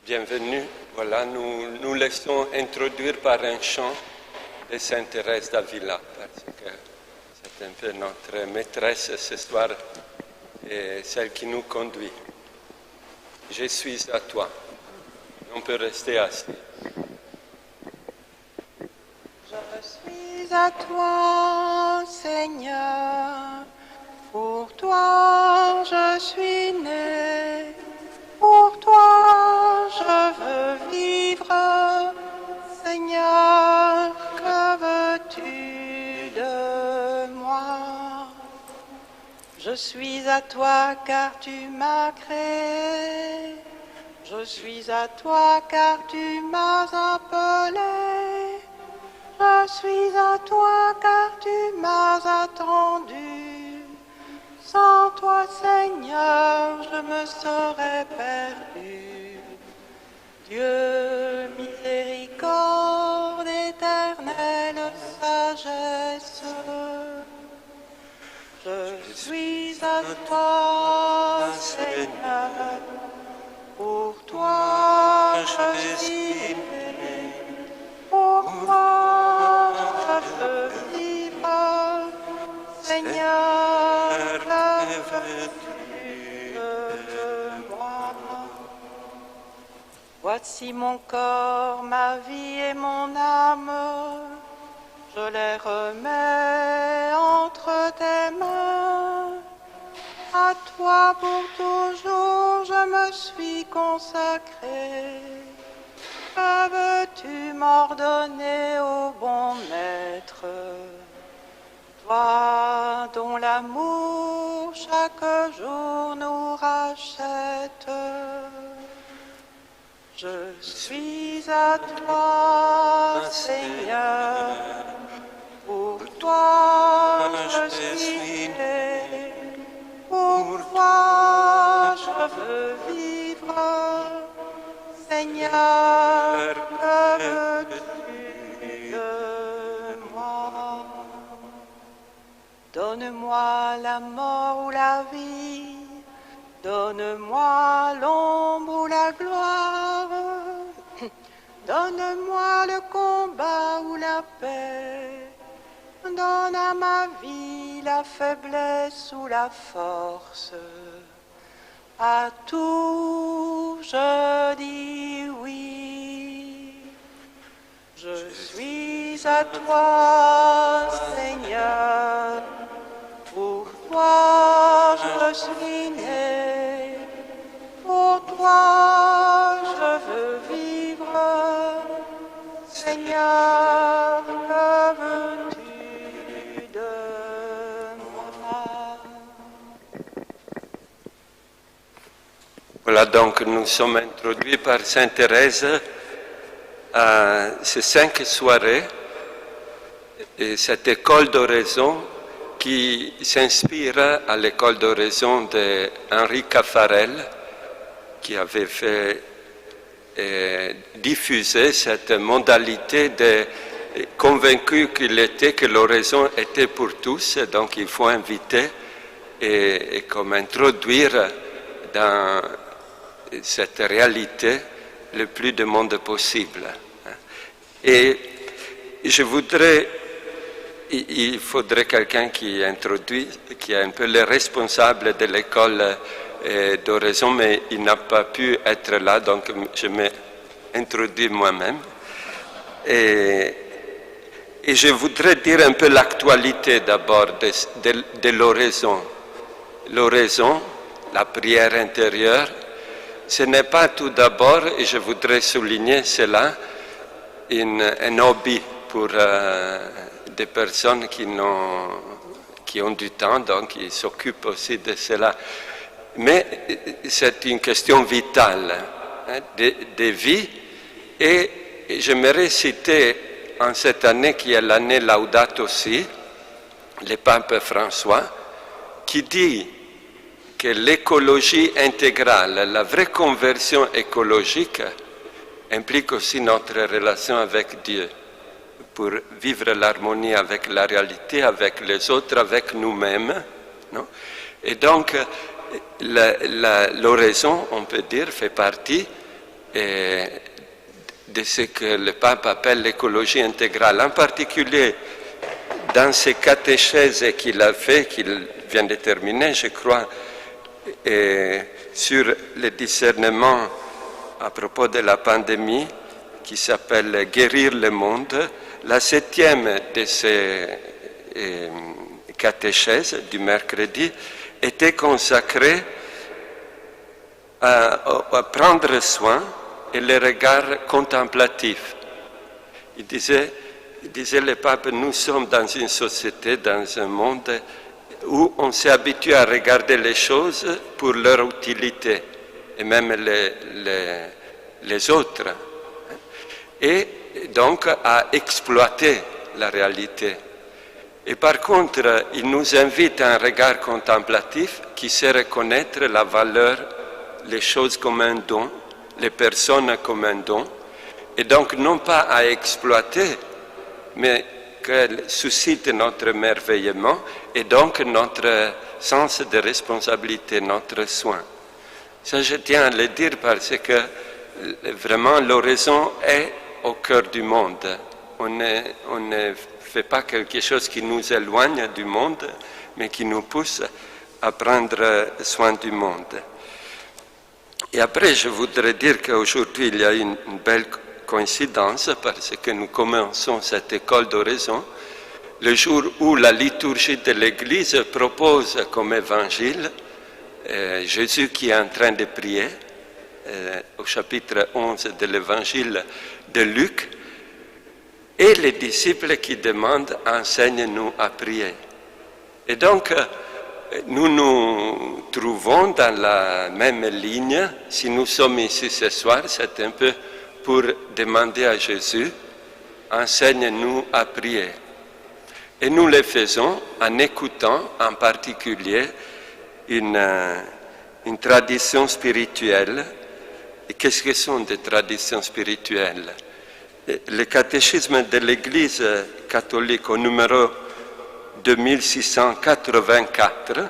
Bienvenue. Voilà, nous laissons introduire par un chant de Sainte Thérèse d'Avila, parce que c'est un peu notre maîtresse ce soir et celle qui nous conduit. Je suis à toi. On peut rester assis. Je suis à toi, Seigneur. Pour toi, je suis né. Pour toi, je veux vivre. Seigneur, que veux-tu de moi? Je suis à toi car tu m'as créé. Je suis à toi car tu m'as appelé. Je suis à toi car tu m'as attendu. Sans toi, Seigneur, je me serais perdu. Dieu, miséricorde, éternelle sagesse, je suis à toi, Seigneur. Pour toi, je suis né. Pour toi, je veux vivre. Seigneur, que veux-tu de moi? Voici mon corps, ma vie et mon âme. Je les remets entre tes mains. À toi pour toujours, je me suis consacré. Que veux-tu m'ordonner, ô bon maître? Toi dont l'amour chaque jour nous rachète. Je suis à toi, Seigneur. Pour toi, je suis né. Pour toi, je veux vivre. Seigneur, que veux-tu de moi? Donne-moi la mort ou la vie. Donne-moi l'ombre ou la gloire. Donne-moi le combat ou la paix. Donne à ma vie la faiblesse ou la force. À tout je dis oui. Je suis à toi, Seigneur. Pour toi je suis né. Pour toi je veux vivre. Seigneur, que veux-tu de moi? Voilà, donc nous sommes introduits par Sainte Thérèse à ces 5 soirées et cette école d'oraison qui s'inspire à l'école d'oraison d'Henri Caffarel qui avait fait diffuser cette modalité de convaincu qu'il était que l'oraison était pour tous, donc il faut inviter et comme introduire dans cette réalité le plus de monde possible. Et je voudrais, il faudrait quelqu'un qui introduit, qui est un peu le responsable de l'école d'oraison, mais il n'a pas pu être là, donc je m'introduis moi-même. Et je voudrais dire un peu l'actualité d'abord de l'oraison. L'oraison, la prière intérieure, ce n'est pas tout d'abord, et je voudrais souligner cela, un hobby pour des personnes qui ont du temps, donc ils s'occupent aussi de cela. Mais c'est une question vitale de vie, et j'aimerais citer en cette année qui est l'année Laudato Si, le pape François, qui dit que l'écologie intégrale, la vraie conversion écologique, implique aussi notre relation avec Dieu, pour vivre l'harmonie avec la réalité, avec les autres, avec nous-mêmes. Non? Et donc, l'oraison, on peut dire, fait partie et de ce que le pape appelle l'écologie intégrale. En particulier, dans ces catéchèses qu'il a fait, qu'il vient de terminer, je crois, et sur le discernement à propos de la pandémie, qui s'appelle « Guérir le monde », la 7e de ces catéchèses du mercredi était consacrée à prendre soin et le regard contemplatif. Il disait le pape, nous sommes dans une société, dans un monde où on s'est habitué à regarder les choses pour leur utilité, et même les autres, et donc à exploiter la réalité. Et par contre, il nous invite à un regard contemplatif qui sait reconnaître la valeur, les choses comme un don, les personnes comme un don, et donc non pas à exploiter, mais qu'elles suscitent notre émerveillement et donc notre sens de responsabilité, notre soin. Ça, je tiens à le dire parce que vraiment l'oraison est au cœur du monde. On ne fait pas quelque chose qui nous éloigne du monde, mais qui nous pousse à prendre soin du monde. Et après, je voudrais dire qu'aujourd'hui, il y a une belle coïncidence parce que nous commençons cette école d'oraison le jour où la liturgie de l'Église propose comme évangile Jésus qui est en train de prier au chapitre 11 de l'évangile de Luc et les disciples qui demandent « Enseigne-nous à prier ». Et donc, nous nous trouvons dans la même ligne. Si nous sommes ici ce soir, c'est un peu pour demander à Jésus « Enseigne-nous à prier ». Et nous le faisons en écoutant en particulier une tradition spirituelle. Et qu'est-ce que sont des traditions spirituelles? Le catéchisme de l'Église catholique au numéro 2684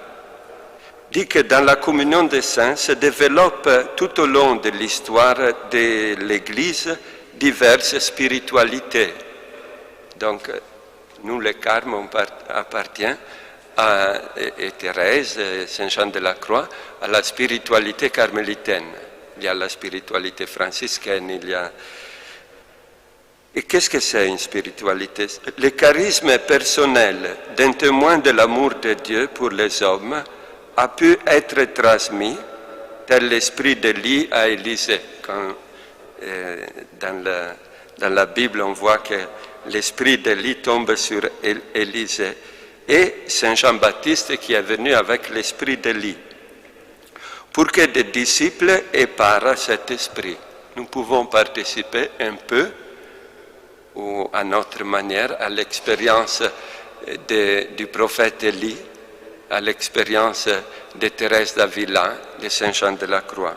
dit que dans la communion des saints se développent tout au long de l'histoire de l'Église diverses spiritualités. Donc, nous, le carme, on appartient et Thérèse, Saint Jean de la Croix, à la spiritualité carmélitaine. Il y a la spiritualité franciscaine, il y a... Et qu'est-ce que c'est une spiritualité? Le charisme personnel d'un témoin de l'amour de Dieu pour les hommes a pu être transmis tel l'esprit d'Élie à Élisée. Quand, dans la Bible, on voit que l'esprit d'Élie tombe sur Élisée. Et Saint Jean-Baptiste qui est venu avec l'esprit d'Élie. Pour que des disciples éparent cet esprit, nous pouvons participer un peu, ou à notre manière, à l'expérience du prophète Élie, à l'expérience de Thérèse d'Avila, de Saint Jean de la Croix.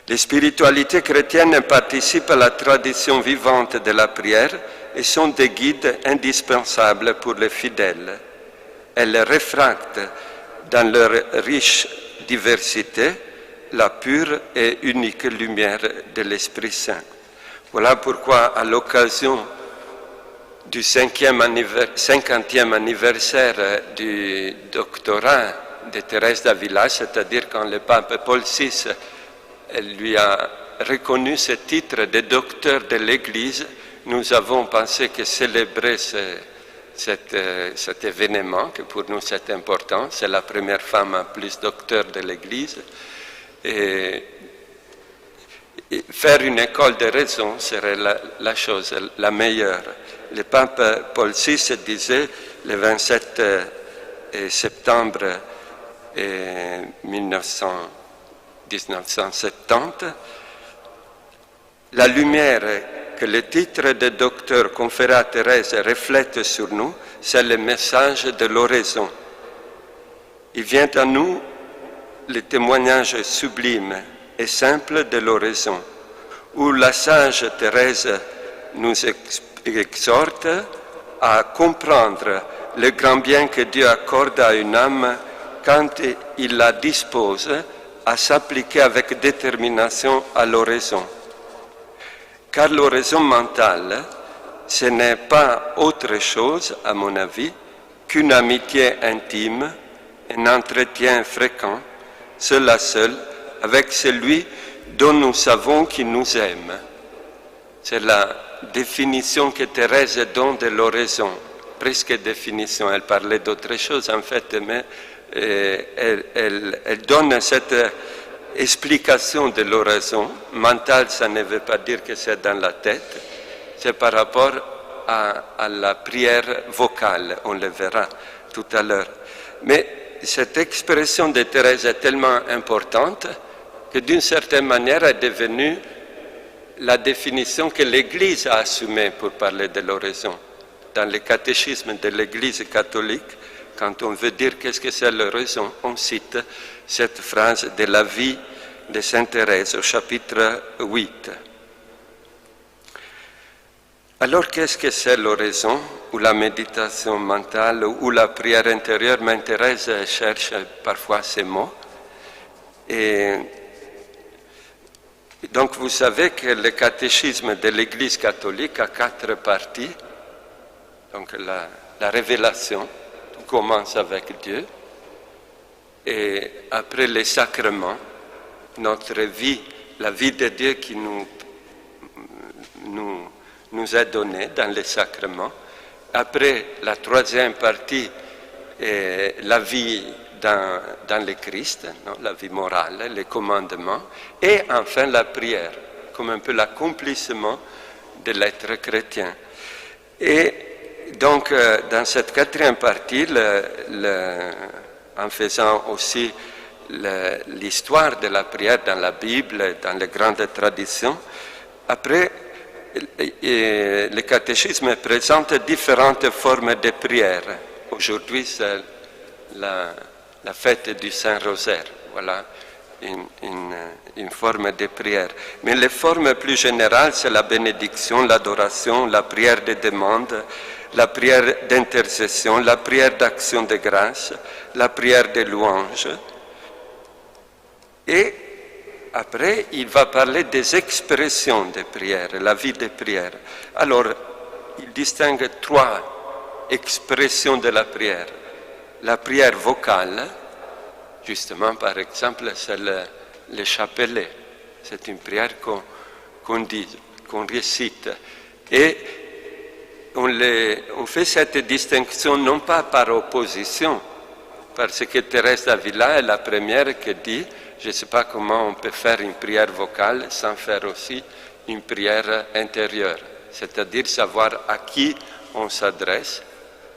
Les spiritualités chrétiennes participent à la tradition vivante de la prière et sont des guides indispensables pour les fidèles. Elles réfractent dans leur riche diversité la pure et unique lumière de l'Esprit Saint. Voilà pourquoi, à l'occasion du 50e anniversaire du doctorat de Thérèse d'Avila, c'est-à-dire quand le pape Paul VI lui a reconnu ce titre de docteur de l'Église, nous avons pensé que célébrer cet événement, que pour nous c'est important, c'est la première femme en plus docteur de l'Église, et faire une école de raison serait la chose la meilleure. Le pape Paul VI disait le 27 septembre 1970, la lumière que le titre de docteur conféré à Thérèse reflète sur nous, c'est le message de l'oraison. Il vient à nous le témoignage sublime et simple de l'oraison, où la sage Thérèse nous exhorte à comprendre le grand bien que Dieu accorde à une âme quand il la dispose à s'appliquer avec détermination à l'oraison. Car l'oraison mentale, ce n'est pas autre chose, à mon avis, qu'une amitié intime, un entretien fréquent, seul à seul, avec celui dont nous savons qu'il nous aime. C'est la définition que Thérèse donne de l'oraison, presque définition. Elle parlait d'autre chose en fait, mais elle donne cette explication de l'oraison. Mentale, ça ne veut pas dire que c'est dans la tête, c'est par rapport à la prière vocale, on le verra tout à l'heure. Mais cette expression de Thérèse est tellement importante que d'une certaine manière est devenue la définition que l'Église a assumée pour parler de l'oraison. Dans le catéchisme de l'Église catholique, quand on veut dire qu'est-ce que c'est l'oraison, on cite cette phrase de la vie de Sainte Thérèse au chapitre 8. Alors qu'est-ce que c'est l'oraison, ou la méditation mentale, ou la prière intérieure? Mais Thérèse cherche parfois ces mots. Et donc vous savez que le catéchisme de l'Église catholique a 4 parties. Donc la révélation, tout commence avec Dieu. Et après les sacrements, notre vie, la vie de Dieu qui nous est donnée dans les sacrements. Après la 3e partie, la vie dans le Christ, non? La vie morale, les commandements, et enfin la prière, comme un peu l'accomplissement de l'être chrétien. Et donc, dans cette 4e partie, en faisant aussi l'histoire de la prière dans la Bible, dans les grandes traditions, après, le catéchisme présente différentes formes de prière. Aujourd'hui, c'est la fête du Saint-Rosaire, voilà une forme de prière. Mais les formes plus générales, c'est la bénédiction, l'adoration, la prière de demande, la prière d'intercession, la prière d'action de grâce, la prière de louange. Et après, il va parler des expressions de prière, la vie de prière. Alors, il distingue 3 expressions de la prière. La prière vocale, justement, par exemple, c'est le chapelet. C'est une prière qu'on dit, qu'on récite. Et on fait cette distinction non pas par opposition, parce que Thérèse d'Avila est la première qui dit « Je ne sais pas comment on peut faire une prière vocale sans faire aussi une prière intérieure », c'est-à-dire savoir à qui on s'adresse,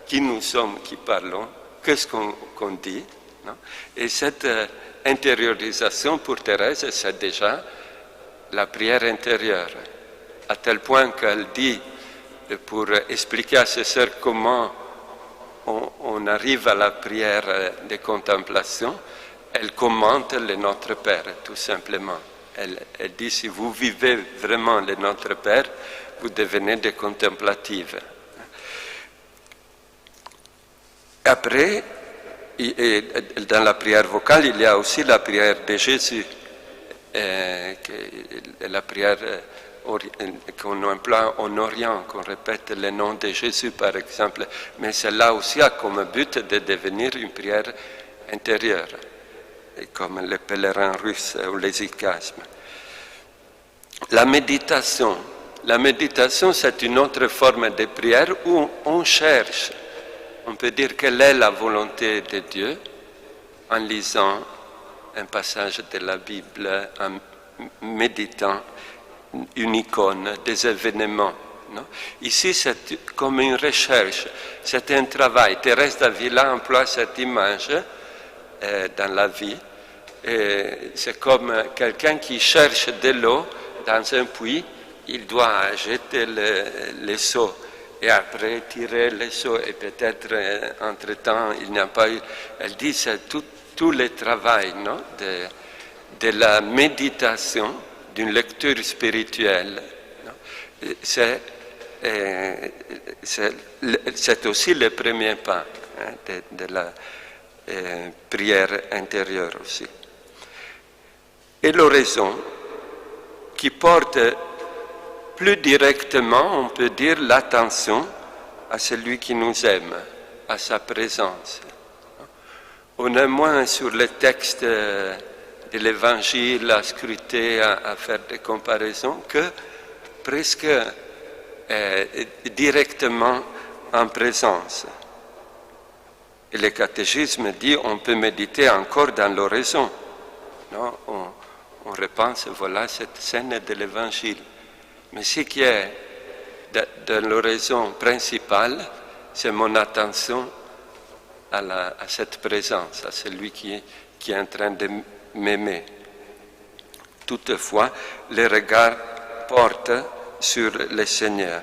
qui nous sommes qui parlons, qu'est-ce qu'on dit. Non? Et cette intériorisation pour Thérèse, c'est déjà la prière intérieure, à tel point qu'elle dit, pour expliquer à ses sœurs comment on arrive à la prière de contemplation, elle commente le Notre Père, tout simplement. Elle dit, si vous vivez vraiment le Notre Père, vous devenez des contemplatives. Après, dans la prière vocale, il y a aussi la prière de Jésus, la prière qu'on emploie en Orient, qu'on répète le nom de Jésus par exemple, mais celle-là aussi a comme but de devenir une prière intérieure, comme les pèlerins russes ou les icasmes. La méditation, c'est une autre forme de prière où on cherche, on peut dire quelle est la volonté de Dieu en lisant un passage de la Bible, en méditant une icône, des événements. Non? Ici, c'est comme une recherche, c'est un travail. Thérèse d'Avila emploie cette image dans la vie. C'est comme quelqu'un qui cherche de l'eau dans un puits, il doit jeter le seau et après tirer le seau. Et peut-être, entre-temps, il n'y a pas eu... Elle dit c'est tout le travail, non? de la méditation, d'une lecture spirituelle. C'est aussi le premier pas de la prière intérieure aussi. et l'oraison qui porte plus directement, on peut dire, l'attention à celui qui nous aime, à sa présence. On est moins sur le texte de l'Évangile à scruter, à faire des comparaisons, que presque directement en présence. Et le catéchisme dit on peut méditer encore dans l'oraison. Non, on repense, voilà cette scène de l'Évangile. Mais ce qui est dans l'oraison principale, c'est mon attention à cette présence, à celui qui est en train de m'aimer. Toutefois, le regard porte sur le Seigneur.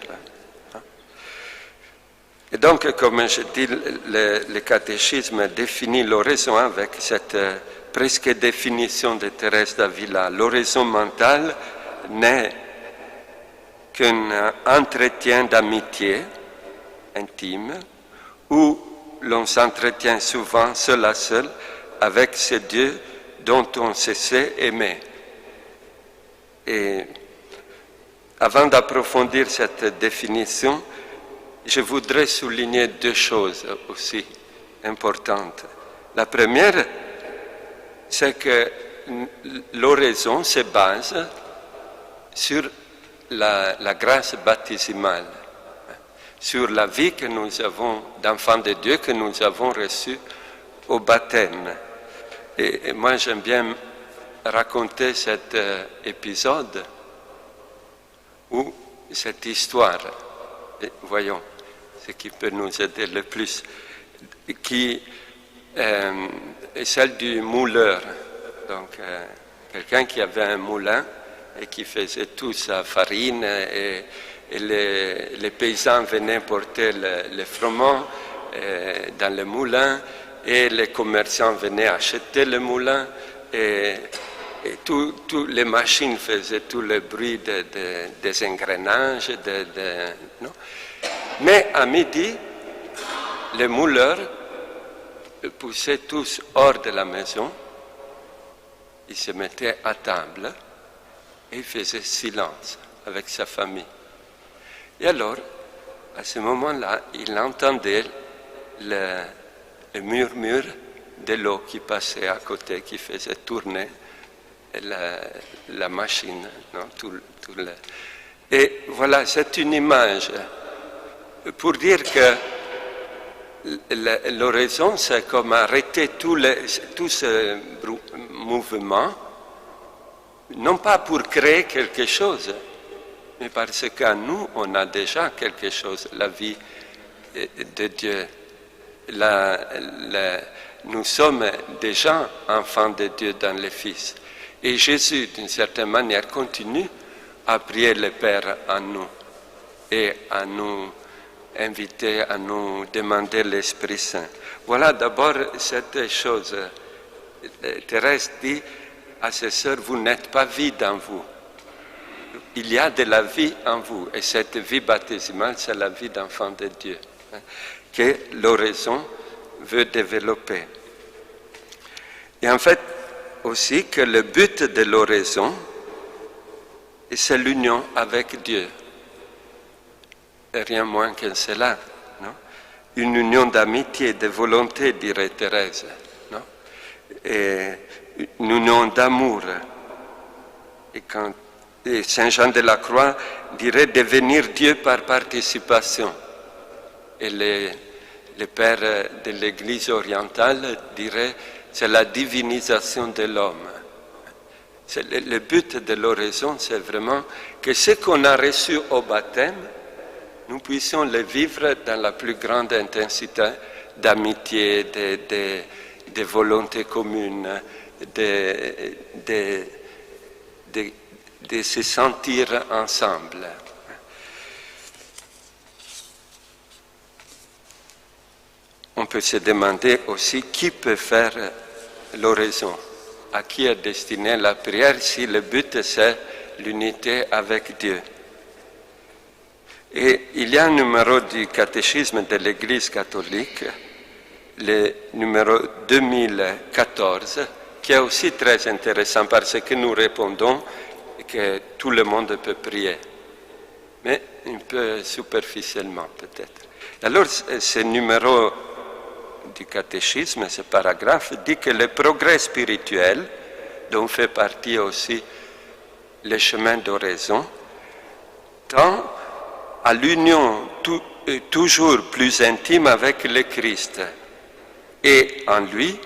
Et donc, comme je dis, le catéchisme définit l'oraison avec cette presque définition de Thérèse d'Avila. L'oraison mentale n'est qu'un entretien d'amitié intime où l'on s'entretient souvent seul à seul avec ce Dieu dont on se sait aimer. Et avant d'approfondir cette définition, je voudrais souligner deux choses aussi importantes. La première, c'est que l'oraison se base sur la grâce baptismale, sur la vie que nous avons d'enfants de Dieu, que nous avons reçue au baptême. Et moi, j'aime bien raconter cet épisode ou cette histoire. Et voyons ce qui peut nous aider le plus, qui est celle du mouleur. Donc, quelqu'un qui avait un moulin et qui faisait toute sa farine et les paysans venaient porter le froment dans le moulin et les commerçants venaient acheter le moulin et toutes les machines faisaient tout le bruit des engrenages. Non? Mais à midi, les mouleurs poussaient tous hors de la maison, ils se mettaient à table et il faisait silence avec sa famille. Et alors, à ce moment-là, il entendait le murmure de l'eau qui passait à côté, qui faisait tourner la machine. Non, Et voilà, c'est une image pour dire que l'oraison, c'est comme arrêter tout ce mouvement, non pas pour créer quelque chose, mais parce qu'en nous, on a déjà quelque chose, la vie de Dieu. Nous sommes déjà enfants de Dieu dans le Fils. Et Jésus, d'une certaine manière, continue à prier le Père en nous et à nous inviter, à nous demander l'Esprit Saint. Voilà d'abord cette chose. Thérèse dit à ses sœurs, vous n'êtes pas vide en vous. Il y a de la vie en vous. Et cette vie baptismale, c'est la vie d'enfant de Dieu, que l'oraison veut développer. Et en fait, aussi que le but de l'oraison, c'est l'union avec Dieu. Et rien moins que cela. Non? Une union d'amitié, de volonté, dirait Thérèse. Non? Et une union d'amour. Et Saint Jean de la Croix dirait devenir Dieu par participation. Et les pères de l'Église orientale diraient c'est la divinisation de l'homme. Le but de l'oraison, c'est vraiment que ce qu'on a reçu au baptême, nous puissions le vivre dans la plus grande intensité d'amitié, de volonté commune, de se sentir ensemble. On peut se demander aussi qui peut faire l'oraison, à qui est destinée la prière si le but c'est l'unité avec Dieu. Et il y a un numéro du catéchisme de l'Église catholique, le numéro 2014, qui est aussi très intéressant parce que nous répondons que tout le monde peut prier, mais un peu superficiellement peut-être. Alors, ce numéro du catéchisme, ce paragraphe, dit que le progrès spirituel, dont fait partie aussi le chemin d'oraison, tend à l'union toujours plus intime avec le Christ et en lui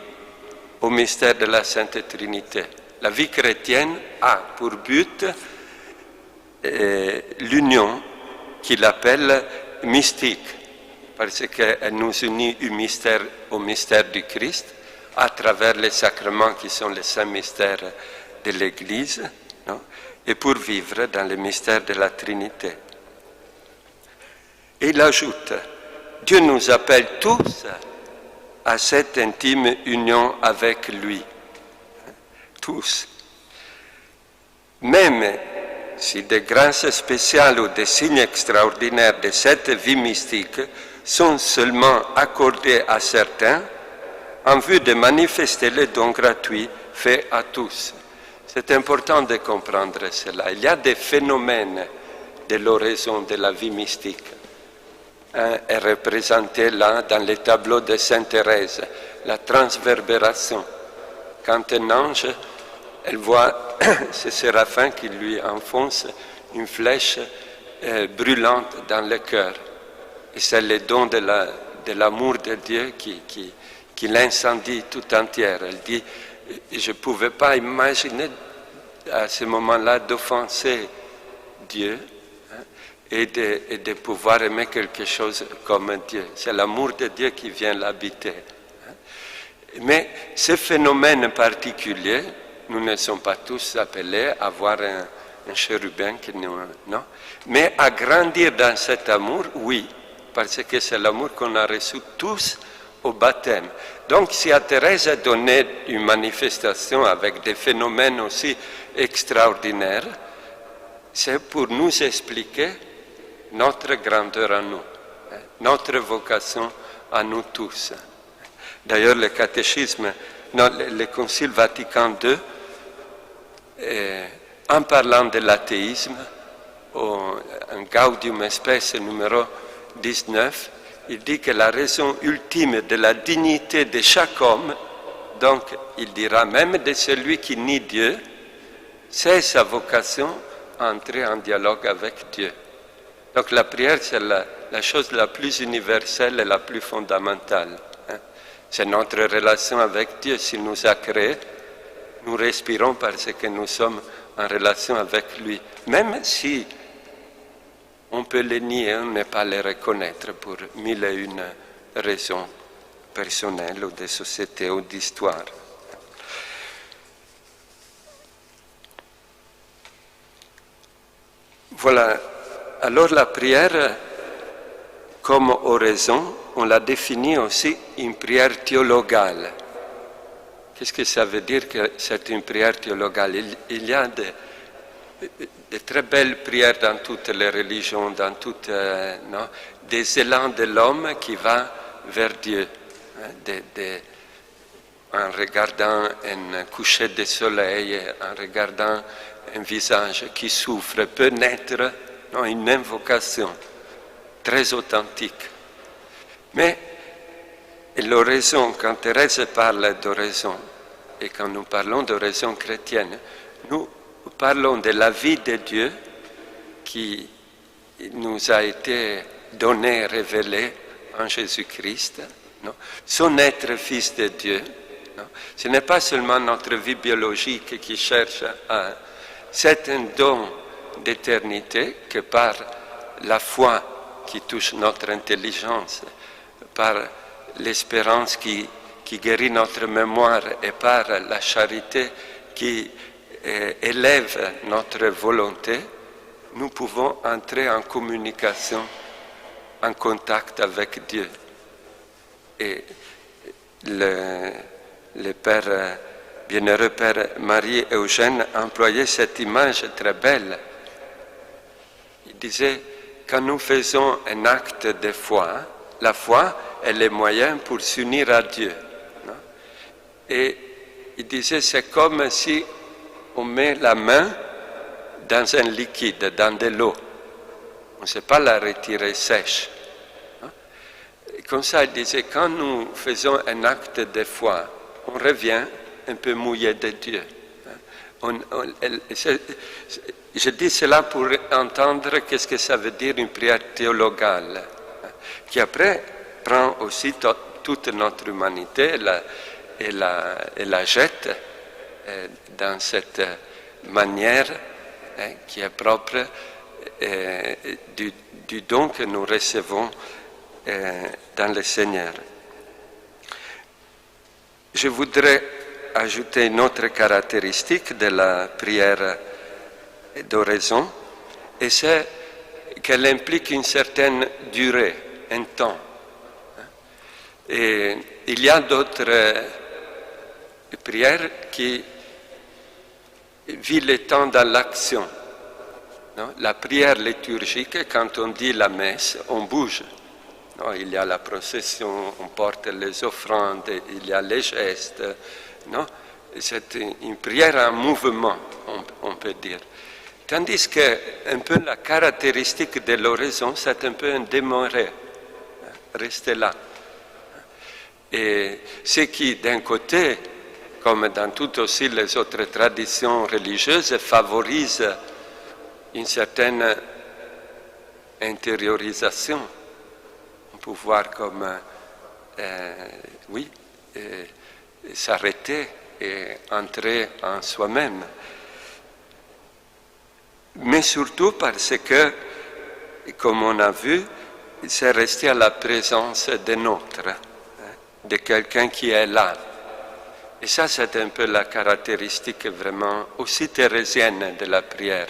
au mystère de la Sainte Trinité. La vie chrétienne a pour but l'union qu'il appelle mystique, parce qu'elle nous unit au mystère du Christ à travers les sacrements qui sont les saints mystères de l'Église, non? Et pour vivre dans le mystère de la Trinité. Et il ajoute, Dieu nous appelle tous à cette intime union avec lui. Tous. Même si des grâces spéciales ou des signes extraordinaires de cette vie mystique sont seulement accordés à certains, en vue de manifester les dons gratuits faits à tous. C'est important de comprendre cela. Il y a des phénomènes de l'oraison de la vie mystique. Un est représenté là dans les tableaux de Sainte Thérèse, la transverbération. Quand un ange, elle voit ce séraphin qui lui enfonce une flèche brûlante dans le cœur. Et c'est le don de l'amour de Dieu qui l'incendie tout entière. Elle dit, je ne pouvais pas imaginer à ce moment-là d'offenser Dieu, hein, et de pouvoir aimer quelque chose comme Dieu. C'est l'amour de Dieu qui vient l'habiter. Hein. Mais ce phénomène particulier, nous ne sommes pas tous appelés à avoir un chérubin qui nous... Non. Mais à grandir dans cet amour, oui, parce que c'est l'amour qu'on a reçu tous au baptême. Donc, si à Thérèse a donné une manifestation avec des phénomènes aussi extraordinaires, c'est pour nous expliquer notre grandeur à nous, notre vocation à nous tous. D'ailleurs, le catéchisme, le Concile Vatican II, en parlant de l'athéisme, en Gaudium Spes numéro 19, il dit que la raison ultime de la dignité de chaque homme, donc il dira même de celui qui nie Dieu, c'est sa vocation à entrer en dialogue avec Dieu. Donc la prière, c'est la chose la plus universelle et la plus fondamentale. Hein. C'est notre relation avec Dieu. S'il nous a créés, nous respirons parce que nous sommes en relation avec lui. Même si on peut les nier, on ne pas les reconnaître pour mille et une raisons personnelles ou de société ou d'histoire. Voilà. Alors la prière, comme oraison, on la définit aussi une prière théologale. Qu'est-ce que ça veut dire que c'est une prière théologale? Il y a de très belles prières dans toutes les religions, dans toutes, non, des élans de l'homme qui va vers Dieu, en regardant un coucher de soleil, en regardant un visage qui souffre, peut naître une invocation très authentique. Mais l'oraison, quand Thérèse parle d'oraison, et quand nous parlons d'oraison chrétienne, nous parlons de la vie de Dieu qui nous a été donnée, révélée en Jésus-Christ, non? Son être fils de Dieu. Non? Ce n'est pas seulement notre vie biologique qui cherche à... C'est un don d'éternité que par la foi qui touche notre intelligence, par l'espérance qui guérit notre mémoire et par la charité qui élève notre volonté, nous pouvons entrer en communication, en contact avec Dieu. Et le Père, bienheureux Père Marie-Eugène employait cette image très belle. Il disait, quand nous faisons un acte de foi, la foi est le moyen pour s'unir à Dieu. Non? Et il disait c'est comme si on met la main dans un liquide, dans de l'eau. On ne sait pas la retirer sèche. Et comme ça, il disait, quand nous faisons un acte de foi, on revient un peu mouillé de Dieu. Je dis cela pour entendre qu'est-ce que ça veut dire une prière théologale, qui après prend aussi toute notre humanité et la jette dans cette manière qui est propre du don que nous recevons dans le Seigneur. Je voudrais ajouter une autre caractéristique de la prière d'oraison, et c'est qu'elle implique une certaine durée, un temps. Et il y a d'autres prières qui vivent le temps dans l'action. Non? La prière liturgique, quand on dit la messe, on bouge. Non? Il y a la procession, on porte les offrandes, il y a les gestes. Non? C'est une prière en mouvement, on peut dire. Tandis que un peu la caractéristique de l'oraison, c'est un peu un demeurer, rester là. Et ce qui, d'un côté, comme dans toutes aussi les autres traditions religieuses, favorise une certaine intériorisation. On peut voir comme, s'arrêter et entrer en soi-même. Mais surtout parce que, comme on a vu, c'est rester à la présence d'un autre, de quelqu'un qui est là. Et ça, c'est un peu la caractéristique vraiment aussi thérésienne de la prière.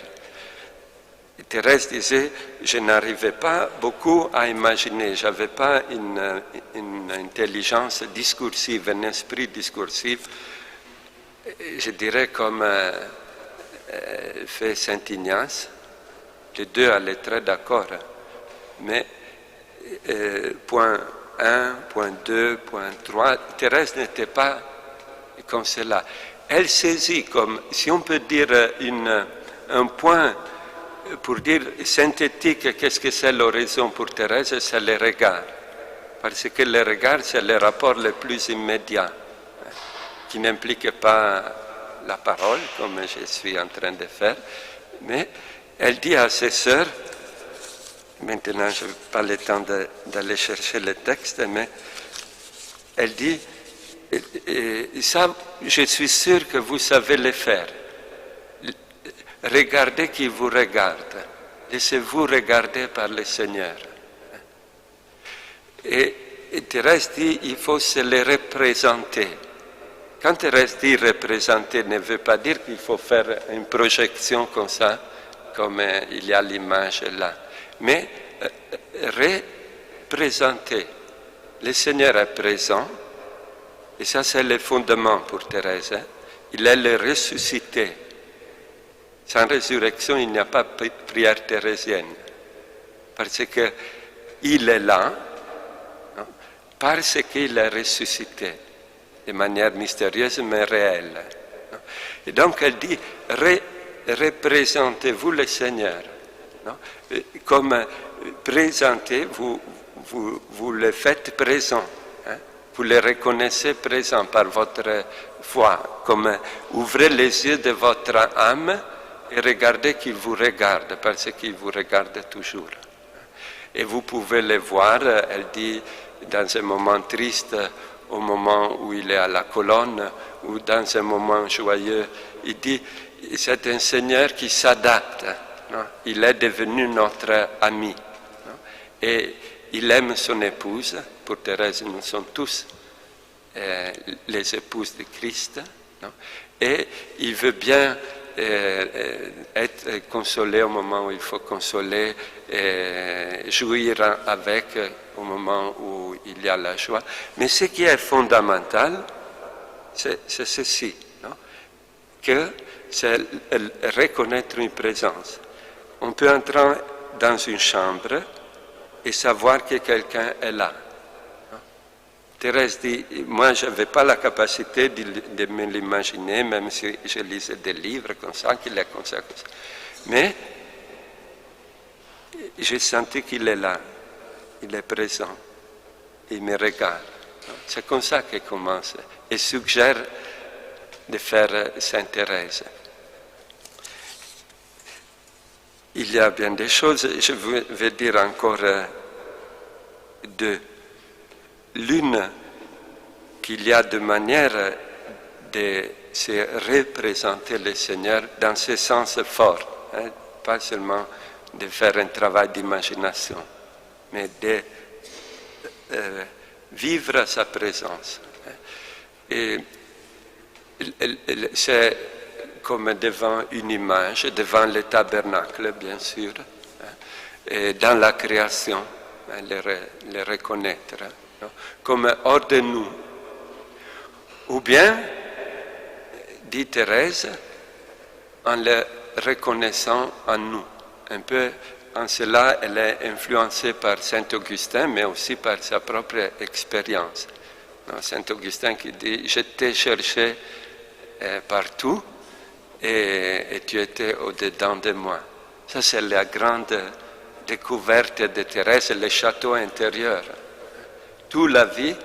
Et Thérèse disait, je n'arrivais pas beaucoup à imaginer, je n'avais pas une intelligence discursive, un esprit discursif, je dirais comme fait Saint Ignace, les deux allaient très d'accord, mais point 1, point 2, point 3, Thérèse n'était pas comme cela. Elle saisit comme, si on peut dire, un point pour dire synthétique, qu'est-ce que c'est l'oraison pour Thérèse, c'est le regard. Parce que le regard, c'est le rapport le plus immédiat, qui n'implique pas la parole, comme je suis en train de faire, mais elle dit à ses sœurs, maintenant je n'ai pas le temps d'aller chercher le texte, mais elle dit, ça, je suis sûr que vous savez le faire. Regardez qui vous regarde. Laissez-vous regarder par le Seigneur. Et Thérèse dit, il faut se le représenter. Quand Thérèse dit représenter, ne veut pas dire qu'il faut faire une projection comme ça, comme il y a l'image là. Mais représenter. Le Seigneur est présent, et ça c'est le fondement pour Thérèse. Il est le ressuscité. Sans résurrection, il n'y a pas prière thérésienne. Parce qu'il est là, non? Parce qu'il est ressuscité, de manière mystérieuse mais réelle. Non? Et donc elle dit, représentez-vous le Seigneur. Non? Comme présenter, vous le faites présent. Hein? Vous le reconnaissez présent par votre foi. Comme ouvrez les yeux de votre âme et regardez qu'il vous regarde, parce qu'il vous regarde toujours. Et vous pouvez le voir, elle dit, dans un moment triste, au moment où il est à la colonne, ou dans un moment joyeux, il dit, c'est un Seigneur qui s'adapte. Non? Il est devenu notre ami. Non? Et il aime son épouse. Pour Thérèse, nous sommes tous les épouses de Christ. Non? Et il veut bien être consolé au moment où il faut consoler, jouir avec au moment où il y a la joie. Mais ce qui est fondamental, c'est ceci, non? Que c'est reconnaître une présence. On peut entrer dans une chambre et savoir que quelqu'un est là. Non? Thérèse dit, moi je n'avais pas la capacité de me l'imaginer, même si je lisais des livres comme ça, qu'il est comme ça. Mais j'ai senti qu'il est là, il est présent, il me regarde. C'est comme ça qu'il commence et suggère de faire Sainte Thérèse. Il y a bien des choses, je vais dire encore deux. L'une, qu'il y a de manière de se représenter le Seigneur dans ce sens fort, hein, pas seulement de faire un travail d'imagination, mais de vivre sa présence. Et c'est comme devant une image, devant le tabernacle, bien sûr, et dans la création, le reconnaître, comme hors de nous. Ou bien, dit Thérèse, en le reconnaissant en nous. Un peu en cela, elle est influencée par Saint Augustin, mais aussi par sa propre expérience. Saint Augustin qui dit « Je t'ai cherché partout et tu étais au-dedans de moi ». Ça, c'est la grande découverte de Thérèse, le château intérieur. Toute la vie,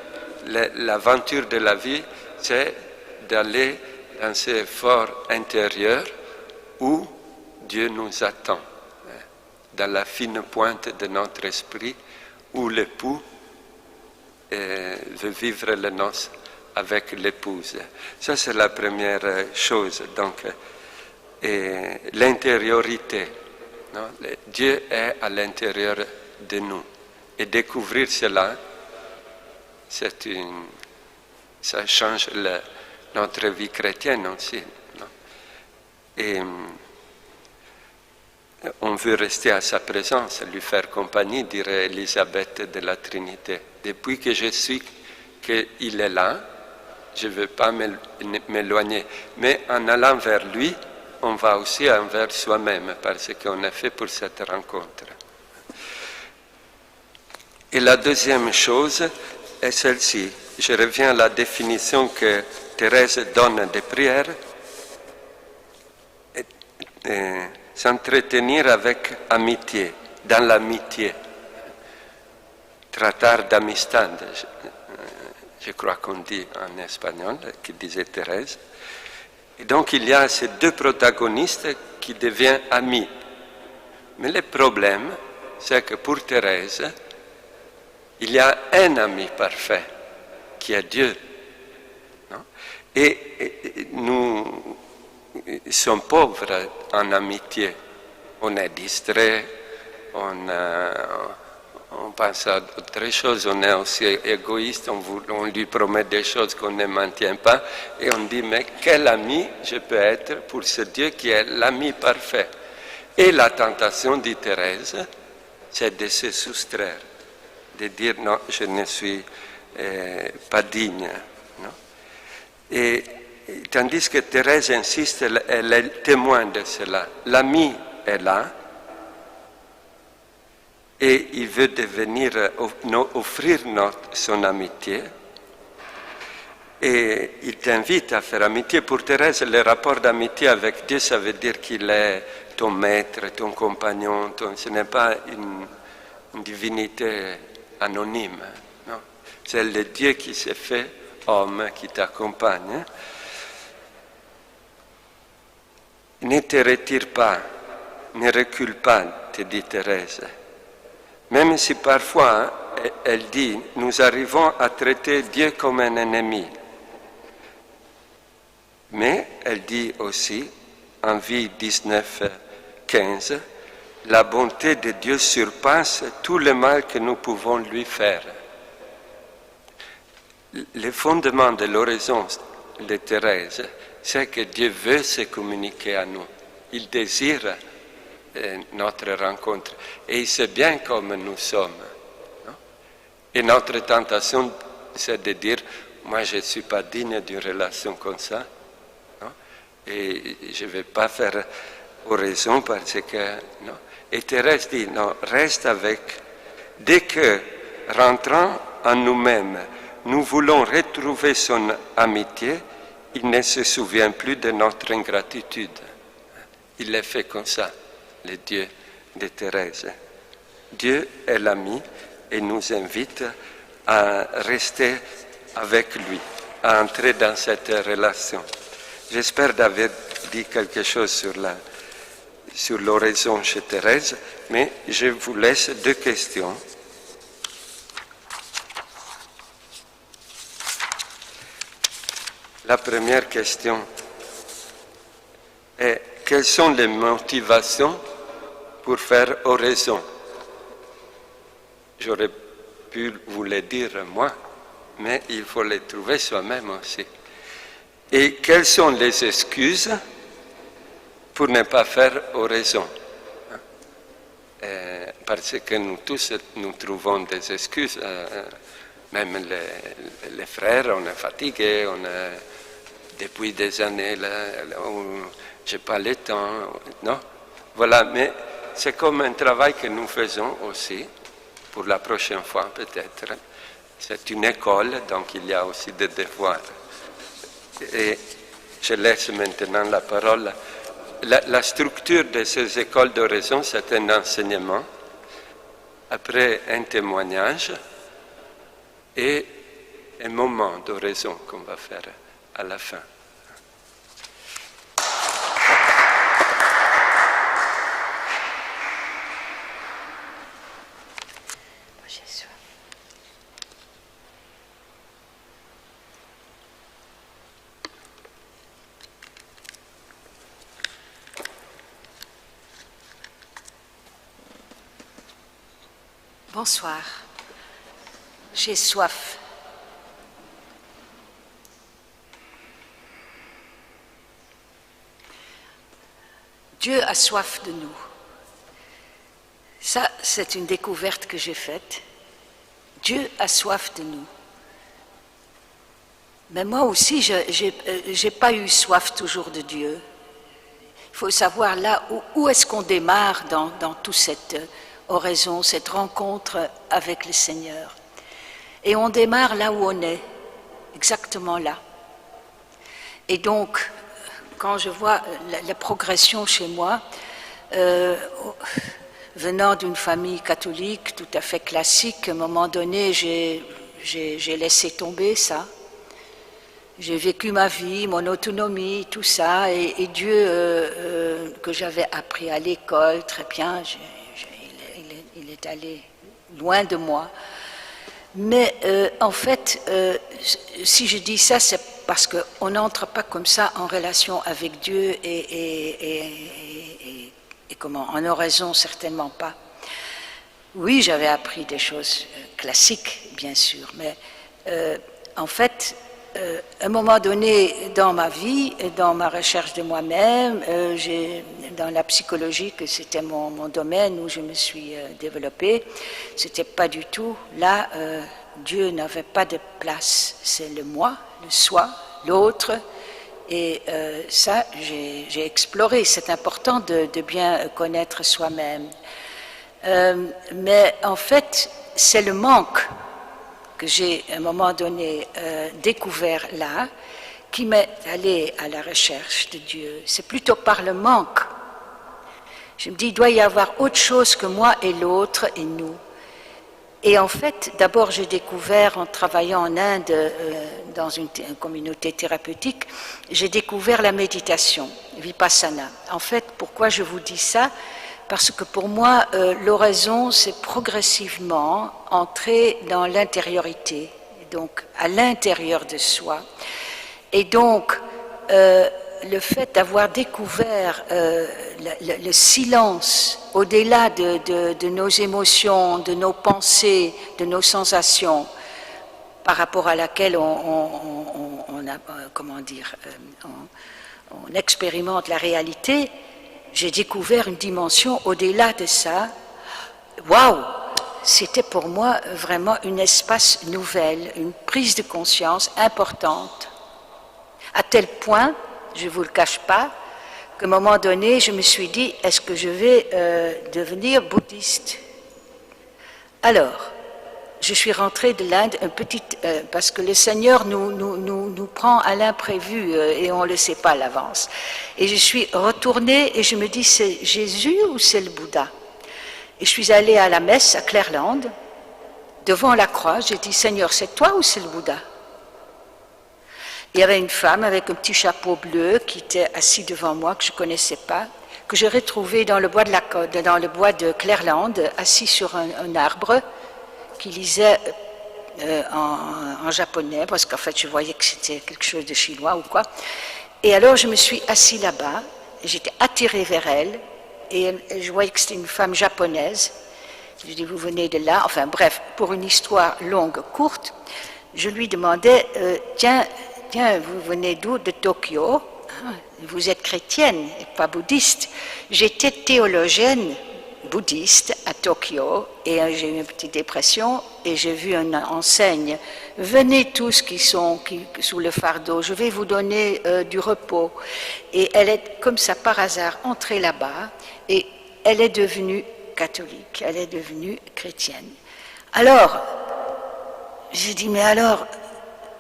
l'aventure de la vie, c'est d'aller dans ce effort intérieur où Dieu nous attend, dans la fine pointe de notre esprit, où l'époux veut vivre les noces avec l'épouse. Ça, c'est la première chose. Donc, l'intériorité. Non? Dieu est à l'intérieur de nous. Et découvrir cela, ça change notre vie chrétienne aussi. Non? Et on veut rester à sa présence, lui faire compagnie, dirait Élisabeth de la Trinité. Depuis que je suis qu'il est là, je ne veux pas m'éloigner. Mais en allant vers lui, on va aussi envers soi-même, parce qu'on est fait pour cette rencontre. Et la deuxième chose est celle-ci. Je reviens à la définition que Thérèse donne des prières. S'entretenir avec amitié, dans l'amitié. Tratar d'amistad, je crois qu'on dit en espagnol, qui disait Thérèse. Et donc il y a ces deux protagonistes qui deviennent amis. Mais le problème, c'est que pour Thérèse, il y a un ami parfait, qui est Dieu. Non? Et nous sommes pauvres en amitié. On est distrait, on pense à d'autres choses, on est aussi égoïste, on lui promet des choses qu'on ne maintient pas, et on dit, mais quel ami je peux être pour ce Dieu qui est l'ami parfait? Et la tentation, dit Thérèse, c'est de se soustraire, de dire, non, je ne suis pas digne. Non? Et tandis que Thérèse insiste, elle est témoin de cela. L'ami est là, et il veut offrir son amitié, et il t'invite à faire amitié. Pour Thérèse, le rapport d'amitié avec Dieu, ça veut dire qu'il est ton maître, ton compagnon, ce n'est pas une divinité anonyme, non? C'est le Dieu qui s'est fait homme, qui t'accompagne. Ne te retire pas, ne recule pas, te dit Thérèse. Même si parfois, elle dit, nous arrivons à traiter Dieu comme un ennemi. Mais elle dit aussi, en Vie 19:15, la bonté de Dieu surpasse tout le mal que nous pouvons lui faire. Le fondement de l'oraison de Thérèse, c'est que Dieu veut se communiquer à nous. Il désire notre rencontre. Et il sait bien comme nous sommes. Non? Et notre tentation, c'est de dire, moi je ne suis pas digne d'une relation comme ça. Non? Et je ne vais pas faire oraison parce que... Non? Et Thérèse dit, non, reste avec. Dès que, rentrant en nous-mêmes, nous voulons retrouver son amitié, il ne se souvient plus de notre ingratitude. Il est fait comme ça, le Dieu de Thérèse. Dieu est l'ami et nous invite à rester avec lui, à entrer dans cette relation. J'espère d'avoir dit quelque chose sur l'oraison chez Thérèse, mais je vous laisse 2 questions. La première question est: quelles sont les motivations pour faire oraison? J'aurais pu vous le dire moi, mais il faut les trouver soi-même aussi. Et quelles sont les excuses pour ne pas faire oraison? Parce que nous tous, nous trouvons des excuses. Même les frères, on est fatigués, depuis des années, je n'ai pas le temps. Non, voilà, mais c'est comme un travail que nous faisons aussi, pour la prochaine fois peut-être. C'est une école, donc il y a aussi des devoirs. Et je laisse maintenant la parole. La structure de ces écoles d'oraison, c'est un enseignement, après un témoignage et un moment d'oraison qu'on va faire à la fin. Bonsoir. J'ai soif. Dieu a soif de nous. Ça, c'est une découverte que j'ai faite. Dieu a soif de nous. Mais moi aussi, j'ai pas eu soif toujours de Dieu. Il faut savoir là où est-ce qu'on démarre dans toute cette oraison, cette rencontre avec le Seigneur. Et on démarre là où on est, exactement là. Et donc, quand je vois la progression chez moi, venant d'une famille catholique tout à fait classique, à un moment donné, j'ai laissé tomber ça. J'ai vécu ma vie, mon autonomie, tout ça, et Dieu, que j'avais appris à l'école, très bien, il est allé loin de moi. Mais en fait, si je dis ça, c'est parce qu'on n'entre pas comme ça en relation avec Dieu et comment, en oraison certainement pas. Oui, j'avais appris des choses classiques, bien sûr, mais en fait, à un moment donné dans ma vie, dans ma recherche de moi-même, dans la psychologie, que c'était mon domaine où je me suis développée, c'était pas du tout là. Dieu n'avait pas de place. C'est le moi, le soi, l'autre, et ça, j'ai exploré. C'est important de bien connaître soi-même. Mais en fait, c'est le manque que j'ai à un moment donné découvert là, qui m'est allé à la recherche de Dieu. C'est plutôt par le manque. Je me dis, il doit y avoir autre chose que moi et l'autre et nous. Et en fait, d'abord j'ai découvert, en travaillant en Inde, dans une communauté thérapeutique, j'ai découvert la méditation, Vipassana. En fait, pourquoi je vous dis ça ? Parce que pour moi, l'oraison, c'est progressivement entrer dans l'intériorité, donc à l'intérieur de soi. Et donc, le fait d'avoir découvert le silence au-delà de nos émotions, de nos pensées, de nos sensations, par rapport à laquelle on expérimente la réalité, j'ai découvert une dimension au-delà de ça. Waouh! C'était pour moi vraiment un espace nouvel, une prise de conscience importante, à tel point, je ne vous le cache pas, qu'à un moment donné, je me suis dit, est-ce que je vais devenir bouddhiste? Alors, je suis rentrée de l'Inde parce que le Seigneur nous prend à l'imprévu et on ne le sait pas à l'avance. Et je suis retournée et je me dis, c'est Jésus ou c'est le Bouddha? Et je suis allée à la messe à Clairland, devant la croix, j'ai dit, Seigneur, c'est toi ou c'est le Bouddha? Il y avait une femme avec un petit chapeau bleu qui était assise devant moi, que je ne connaissais pas, que j'ai retrouvée dans le bois de Clairland, assis sur un arbre, qui lisait en japonais, parce qu'en fait je voyais que c'était quelque chose de chinois ou quoi. Et alors je me suis assise là-bas, j'étais attirée vers elle, et je voyais que c'était une femme japonaise. Je lui dis, vous venez de là? Enfin bref, pour une histoire longue, courte, je lui demandais, tiens, vous venez d'où? De Tokyo. Vous êtes chrétienne et pas bouddhiste. J'étais théologienne bouddhiste à Tokyo et j'ai eu une petite dépression et j'ai vu une enseigne. Venez tous qui sont sous le fardeau, je vais vous donner du repos. Et elle est comme ça par hasard entrée là-bas et elle est devenue catholique, elle est devenue chrétienne. Alors, j'ai dit, mais alors,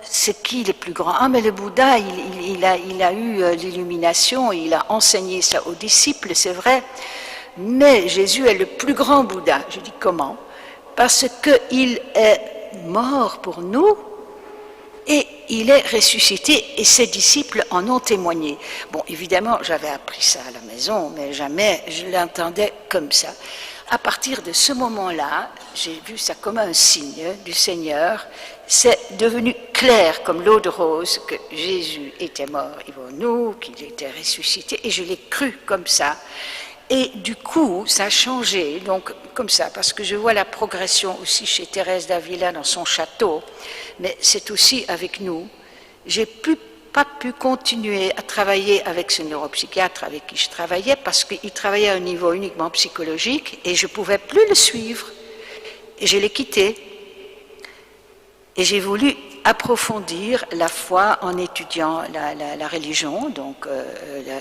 c'est qui le plus grand? Ah, mais le Bouddha, il a eu l'illumination, il a enseigné ça aux disciples, c'est vrai. Mais Jésus est le plus grand Bouddha. Je dis comment? Parce qu'il est mort pour nous et il est ressuscité et ses disciples en ont témoigné. Bon, évidemment, j'avais appris ça à la maison, mais jamais je l'entendais comme ça. À partir de ce moment-là, j'ai vu ça comme un signe du Seigneur. C'est devenu clair comme l'eau de rose que Jésus était mort pour nous, qu'il était ressuscité, et je l'ai cru comme ça. Et du coup, ça a changé, donc comme ça, parce que je vois la progression aussi chez Thérèse d'Avila dans son château, mais c'est aussi avec nous. J'ai pas pu continuer à travailler avec ce neuropsychiatre avec qui je travaillais, parce qu'il travaillait à un niveau uniquement psychologique, et je ne pouvais plus le suivre. Et je l'ai quitté. Et j'ai voulu approfondir la foi en étudiant la religion, donc la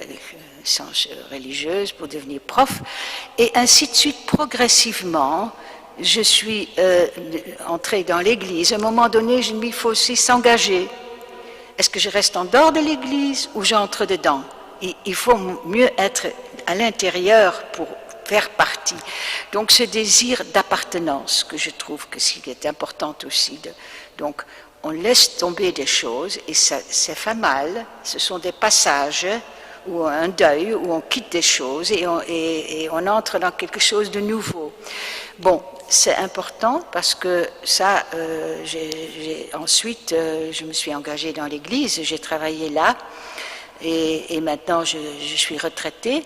science religieuse pour devenir prof, et ainsi de suite, progressivement, je suis entrée dans l'église. À un moment donné, je me dis, il faut aussi s'engager. Est-ce que je reste en dehors de l'église ou j'entre dedans? Il faut mieux être à l'intérieur pour faire partie. Donc ce désir d'appartenance que je trouve que c'est important aussi. Donc on laisse tomber des choses et ça fait mal. Ce sont des passages ou un deuil où on quitte des choses et on entre dans quelque chose de nouveau. Bon, c'est important parce que ça, ensuite, je me suis engagée dans l'église, j'ai travaillé là et maintenant je suis retraitée.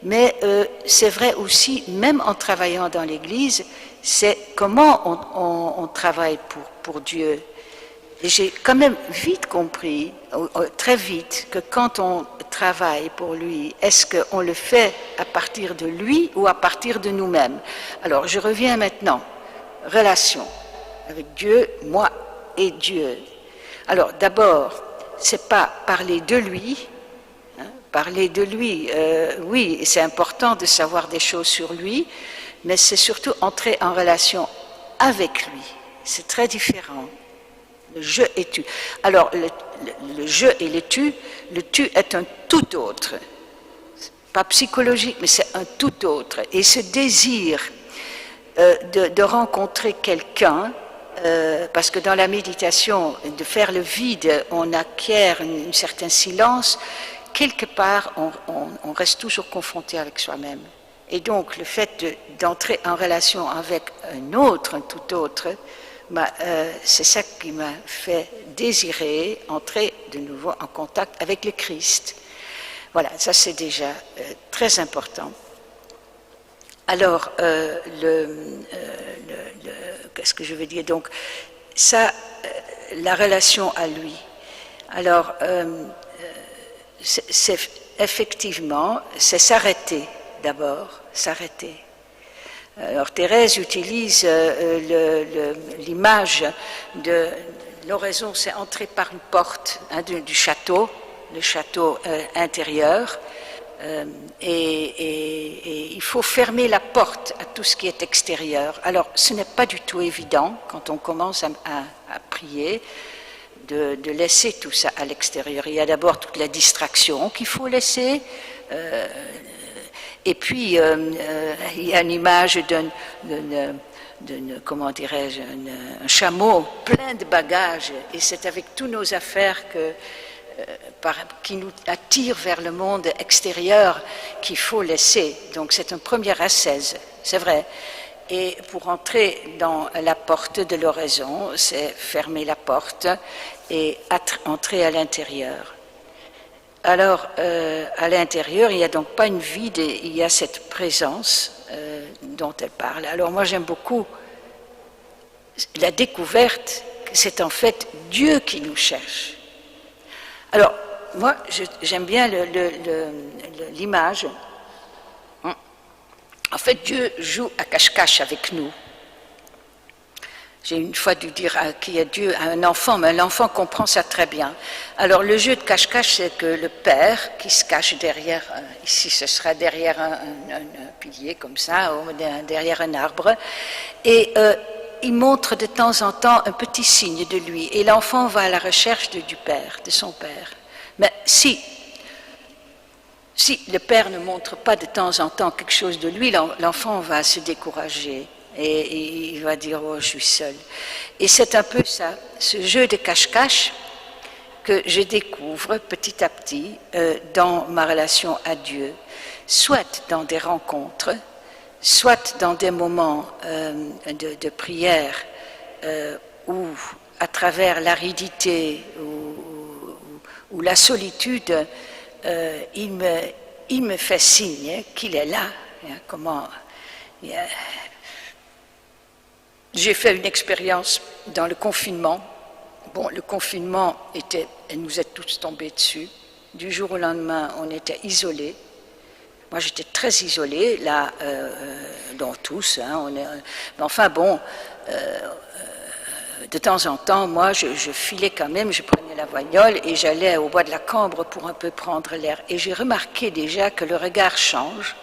Mais c'est vrai aussi, même en travaillant dans l'église, c'est comment on travaille pour Dieu. Et j'ai quand même vite compris, très vite, que quand on travaille pour lui, est-ce qu'on le fait à partir de lui ou à partir de nous-mêmes? Alors, je reviens maintenant. Relation avec Dieu, moi et Dieu. Alors, d'abord, c'est pas parler de lui. Parler de lui, oui, c'est important de savoir des choses sur lui, mais c'est surtout entrer en relation avec lui. C'est très différent. Le je et tu. Alors, le je et le tu est un tout autre. Pas psychologique, mais c'est un tout autre. Et ce désir de rencontrer quelqu'un, parce que dans la méditation, de faire le vide, on acquiert un certain silence. Quelque part, on reste toujours confronté avec soi-même. Et donc, le fait d'entrer en relation avec un autre, un tout autre, c'est ça qui m'a fait désirer entrer de nouveau en contact avec le Christ. Voilà, ça c'est déjà très important. Alors, qu'est-ce que je veux dire? Donc, ça, la relation à lui. Alors, c'est effectivement, c'est s'arrêter d'abord, s'arrêter. Alors Thérèse utilise l'image de l'oraison, c'est entrer par une porte du château, le château intérieur, Et il faut fermer la porte à tout ce qui est extérieur. Alors, ce n'est pas du tout évident, quand on commence à prier, de laisser tout ça à l'extérieur. Il y a d'abord toute la distraction qu'il faut laisser, et puis il y a une image comment dirais-je, un chameau plein de bagages, et c'est avec tous nos affaires qui nous attire vers le monde extérieur qu'il faut laisser. Donc c'est un premier ascèse, c'est vrai. Et pour entrer dans la porte de l'oraison, c'est fermer la porte et entrer à l'intérieur. Alors, à l'intérieur, il n'y a donc pas une vide, il y a cette présence dont elle parle. Alors moi, j'aime beaucoup la découverte que c'est en fait Dieu qui nous cherche. Alors, moi, j'aime bien l'image. En fait, Dieu joue à cache-cache avec nous. J'ai une fois dû dire qui est Dieu à un enfant, mais l'enfant comprend ça très bien. Alors, le jeu de cache-cache, c'est que le père qui se cache derrière, ici ce sera derrière un pilier comme ça, ou derrière un arbre, et il montre de temps en temps un petit signe de lui, et l'enfant va à la recherche du père, de son père. Mais si le père ne montre pas de temps en temps quelque chose de lui, l'enfant va se décourager et il va dire « oh, je suis seul ». Et c'est un peu ça, ce jeu de cache-cache que je découvre petit à petit dans ma relation à Dieu, soit dans des rencontres, soit dans des moments de prière où, à travers l'aridité ou la solitude, il me fait signe qu'il est là. J'ai fait une expérience dans le confinement. Bon, le confinement nous est tous tombés dessus. Du jour au lendemain, on était isolés. Moi, j'étais très isolée, là, dont tous. Mais enfin, bon, de temps en temps, moi, je filais quand même, je prenais la voignole et j'allais au bois de la Cambre pour un peu prendre l'air. Et j'ai remarqué déjà que le regard change,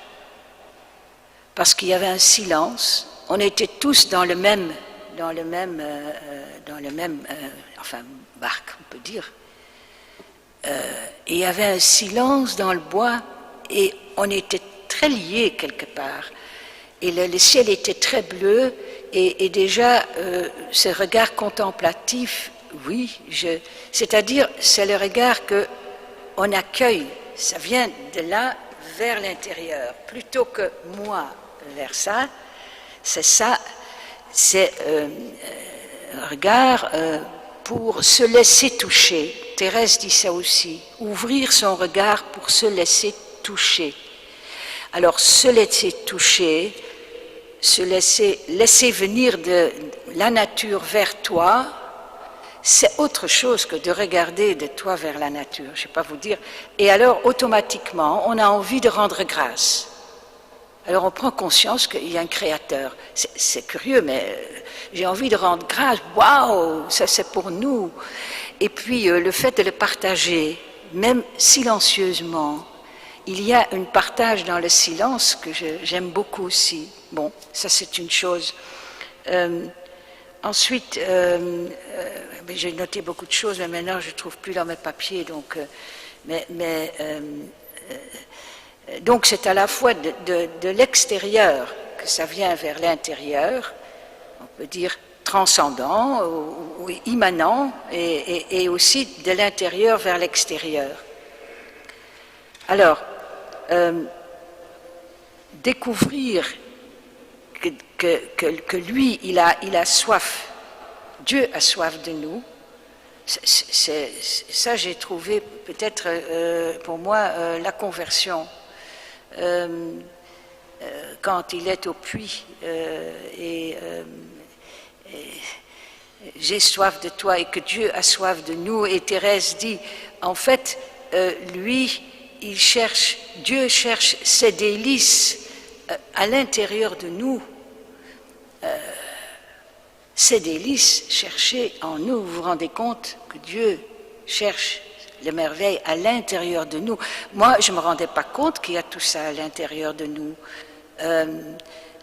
parce qu'il y avait un silence. On était tous dans le même enfin, barque, on peut dire. Et il y avait un silence dans le bois et on était très liés quelque part. Et le ciel était très bleu et déjà ce regard contemplatif, oui, c'est-à-dire c'est le regard qu'on accueille, ça vient de là vers l'intérieur, plutôt que moi vers ça, c'est un regard pour se laisser toucher. Thérèse dit ça aussi, ouvrir son regard pour se laisser toucher. Alors se laisser toucher, se laisser venir de la nature vers toi, c'est autre chose que de regarder de toi vers la nature, je ne sais pas vous dire. Et alors automatiquement, on a envie de rendre grâce. Alors on prend conscience qu'il y a un créateur. C'est curieux, mais j'ai envie de rendre grâce. Waouh, ça c'est pour nous. Et puis le fait de le partager, même silencieusement, il y a un partage dans le silence que j'aime beaucoup aussi. Bon, ça c'est une chose. Ensuite, j'ai noté beaucoup de choses, mais maintenant je ne trouve plus dans mes papiers. Donc c'est à la fois de l'extérieur que ça vient vers l'intérieur, on peut dire transcendant ou immanent, et aussi de l'intérieur vers l'extérieur. Alors, découvrir que lui, il a soif, Dieu a soif de nous, ça j'ai trouvé peut-être pour moi la conversion. Quand il est au puits j'ai soif de toi et que Dieu a soif de nous, et Thérèse dit en fait lui Dieu cherche ses délices à l'intérieur de nous, ses délices cherchées en nous. Vous vous rendez compte que Dieu cherche les merveilles à l'intérieur de nous. Moi, je ne me rendais pas compte qu'il y a tout ça à l'intérieur de nous.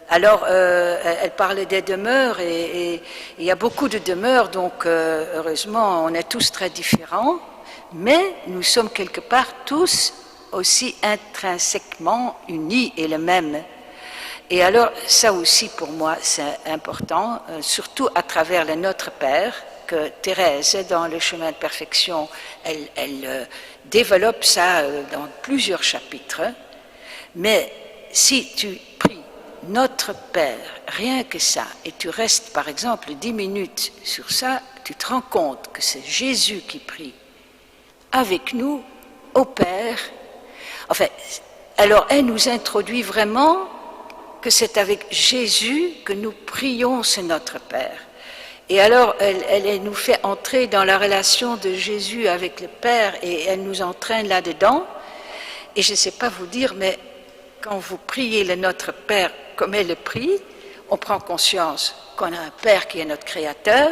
Alors, elle parlait des demeures et il y a beaucoup de demeures, donc heureusement, on est tous très différents, mais nous sommes quelque part tous aussi intrinsèquement unis et les mêmes. Et alors, ça aussi pour moi, c'est important, surtout à travers le Notre Père, que Thérèse, dans le chemin de perfection, elle développe ça dans plusieurs chapitres. Mais si tu pries Notre Père, rien que ça, et tu restes par exemple 10 minutes sur ça, tu te rends compte que c'est Jésus qui prie avec nous, au Père. Enfin, alors elle nous introduit vraiment que c'est avec Jésus que nous prions ce Notre Père. Et alors, elle nous fait entrer dans la relation de Jésus avec le Père et elle nous entraîne là-dedans. Et je ne sais pas vous dire, mais quand vous priez le Notre Père comme elle le prie, on prend conscience qu'on a un Père qui est notre Créateur,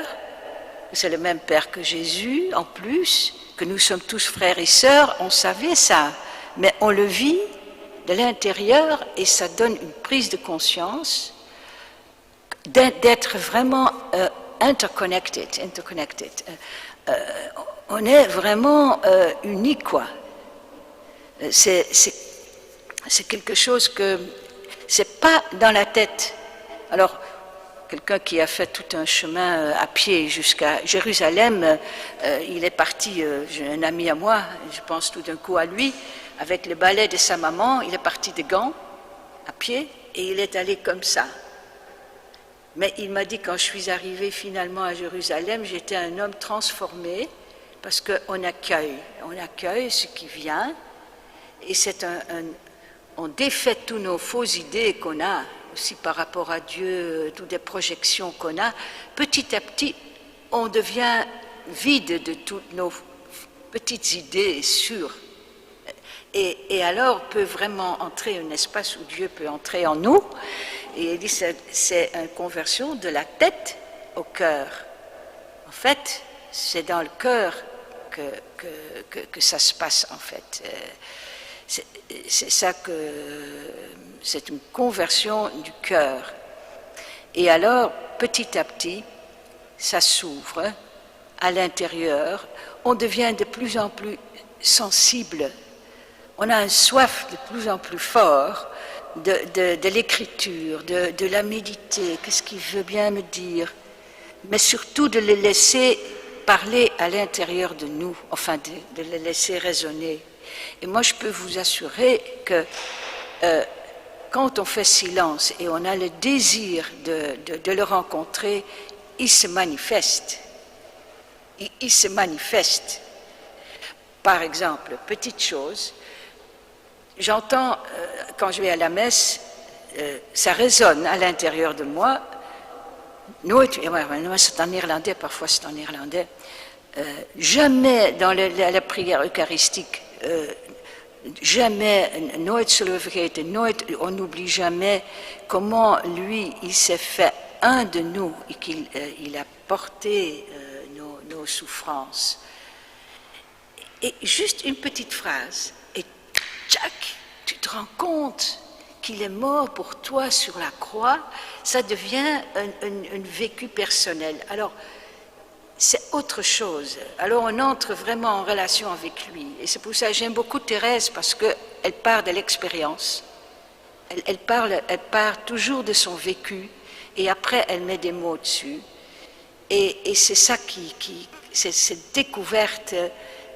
que c'est le même Père que Jésus en plus, que nous sommes tous frères et sœurs, on savait ça, mais on le vit de l'intérieur et ça donne une prise de conscience d'être vraiment interconnected. On est vraiment unis, quoi. C'est quelque chose que c'est pas dans la tête. Alors, quelqu'un qui a fait tout un chemin à pied jusqu'à Jérusalem, il est parti, j'ai un ami à moi, je pense tout d'un coup à lui, avec le balai de sa maman, il est parti de Gand, à pied, et il est allé comme ça. Mais il m'a dit, quand je suis arrivé finalement à Jérusalem, j'étais un homme transformé, parce qu'on accueille ce qui vient, et c'est on défait tous nos fausses idées qu'on a, aussi par rapport à Dieu, toutes les projections qu'on a. Petit à petit, on devient vide de toutes nos petites idées sûres. Et alors peut vraiment entrer un espace où Dieu peut entrer en nous. Et il dit c'est une conversion de la tête au cœur. En fait, c'est dans le cœur que ça se passe, en fait. C'est ça que c'est une conversion du cœur. Et alors, petit à petit, ça s'ouvre à l'intérieur. On devient de plus en plus sensible. On a un soif de plus en plus fort de l'écriture, de la méditer, qu'est-ce qu'il veut bien me dire, mais surtout de le laisser parler à l'intérieur de nous, enfin de le laisser résonner. Et moi je peux vous assurer que quand on fait silence et on a le désir de le rencontrer, il se manifeste. Il se manifeste. Par exemple, petite chose, j'entends, quand je vais à la messe, ça résonne à l'intérieur de moi. C'est en irlandais, parfois c'est en irlandais. Jamais dans la prière eucharistique, jamais, nooit zullen we vergeten, nooit, on n'oublie jamais comment lui, il s'est fait un de nous et qu'il a porté nos souffrances. Et juste une petite phrase, et tchac, tu te rends compte qu'il est mort pour toi sur la croix, ça devient un vécu personnel. Alors, c'est autre chose. Alors, on entre vraiment en relation avec lui. Et c'est pour ça que j'aime beaucoup Thérèse, parce qu'elle part de l'expérience. Elle part toujours de son vécu, et après, elle met des mots dessus. Et c'est ça c'est cette découverte,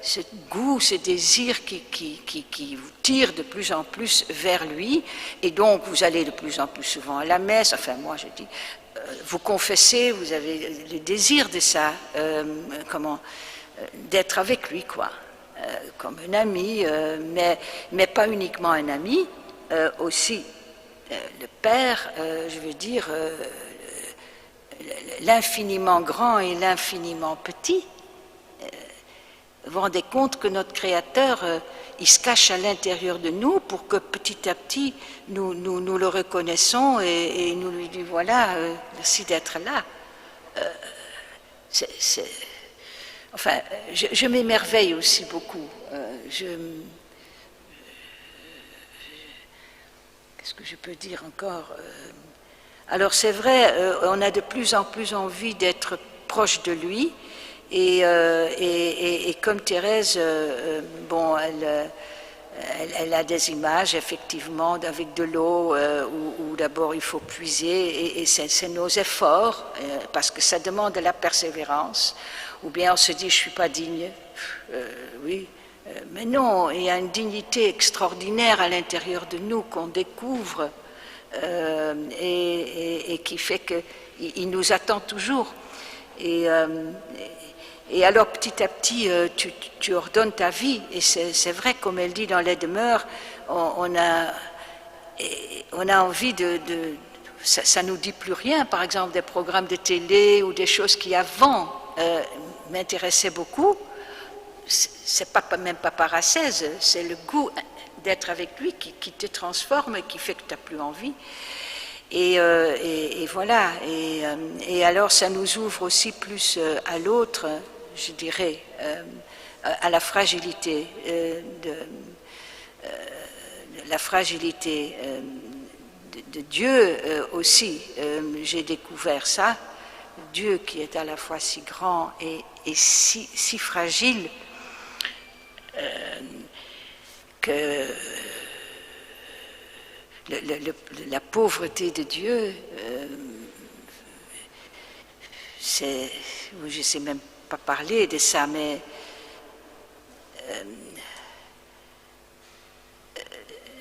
ce goût, ce désir qui vous tire de plus en plus vers lui, et donc vous allez de plus en plus souvent à la messe, enfin moi je dis, vous confessez, vous avez le désir de ça, d'être avec lui, quoi, comme un ami, mais pas uniquement un ami, aussi le Père, je veux dire, l'infiniment grand et l'infiniment petit. Vous vous rendez compte que notre Créateur, il se cache à l'intérieur de nous pour que petit à petit, nous le reconnaissons et nous lui disons, voilà, merci d'être là. enfin, je m'émerveille aussi beaucoup. Qu'est-ce que je peux dire encore? Alors c'est vrai, on a de plus en plus envie d'être proche de lui, et comme Thérèse, bon, elle a des images effectivement avec de l'eau où d'abord il faut puiser, et c'est nos efforts, parce que ça demande de la persévérance, ou bien on se dit je suis pas digne, oui, mais non, il y a une dignité extraordinaire à l'intérieur de nous qu'on découvre, et qui fait qu'il nous attend toujours. Et alors petit à petit, tu ordonnes ta vie, et c'est vrai, comme elle dit dans les demeures, on a envie ça nous dit plus rien, par exemple des programmes de télé ou des choses qui avant m'intéressaient beaucoup. C'est même pas paracèse, c'est le goût d'être avec lui qui te transforme et qui fait que tu n'as plus envie. Et voilà, et alors ça nous ouvre aussi plus à l'autre, je dirais, à la fragilité, la fragilité de Dieu aussi. J'ai découvert ça, Dieu qui est à la fois si grand et si fragile, que la pauvreté de Dieu, je ne sais même pas parler de ça, mais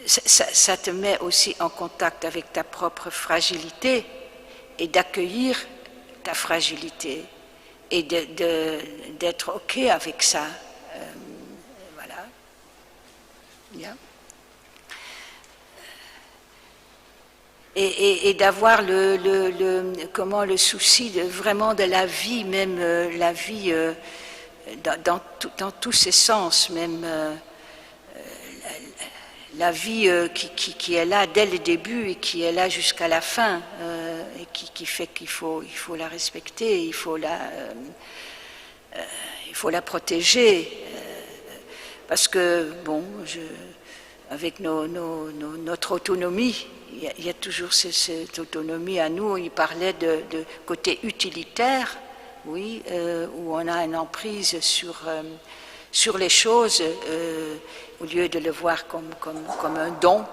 ça te met aussi en contact avec ta propre fragilité, et d'accueillir ta fragilité, et d'être OK avec ça. Voilà. Yeah. Et d'avoir le souci vraiment de la vie, même la vie dans tous ses sens, même la vie qui est là dès le début et qui est là jusqu'à la fin, et qui fait qu'il faut la respecter, il faut la protéger, parce que bon, avec notre autonomie, il y a toujours cette autonomie à nous. Il parlait de côté utilitaire, oui, où on a une emprise sur les choses, au lieu de le voir comme un don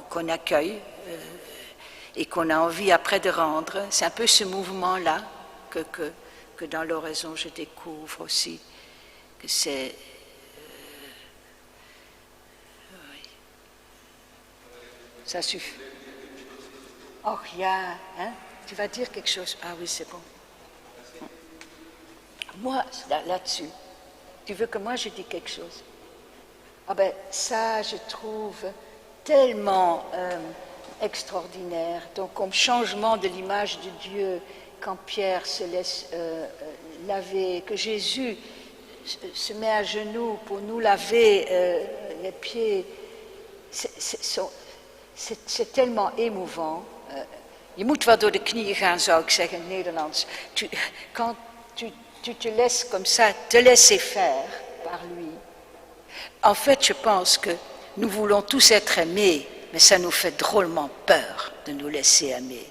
qu'on accueille et qu'on a envie après de rendre. C'est un peu ce mouvement-là que dans l'oraison je découvre aussi, que c'est... Ça suffit. Oh, rien, hein? Tu vas dire quelque chose? Ah oui, c'est bon. Moi, là-dessus, tu veux que moi je dise quelque chose? Ah ben, ça, je trouve tellement extraordinaire. Donc, comme changement de l'image de Dieu, quand Pierre se laisse laver, que Jésus se met à genoux pour nous laver les pieds, c'est tellement émouvant. Je moet wel door de knieën gaan, zou ik zeggen in het Nederlands. Quand tu te laisses comme ça, te laisser faire par lui. En fait, je pense que nous voulons tous être aimés, mais ça nous fait drôlement peur de nous laisser aimer.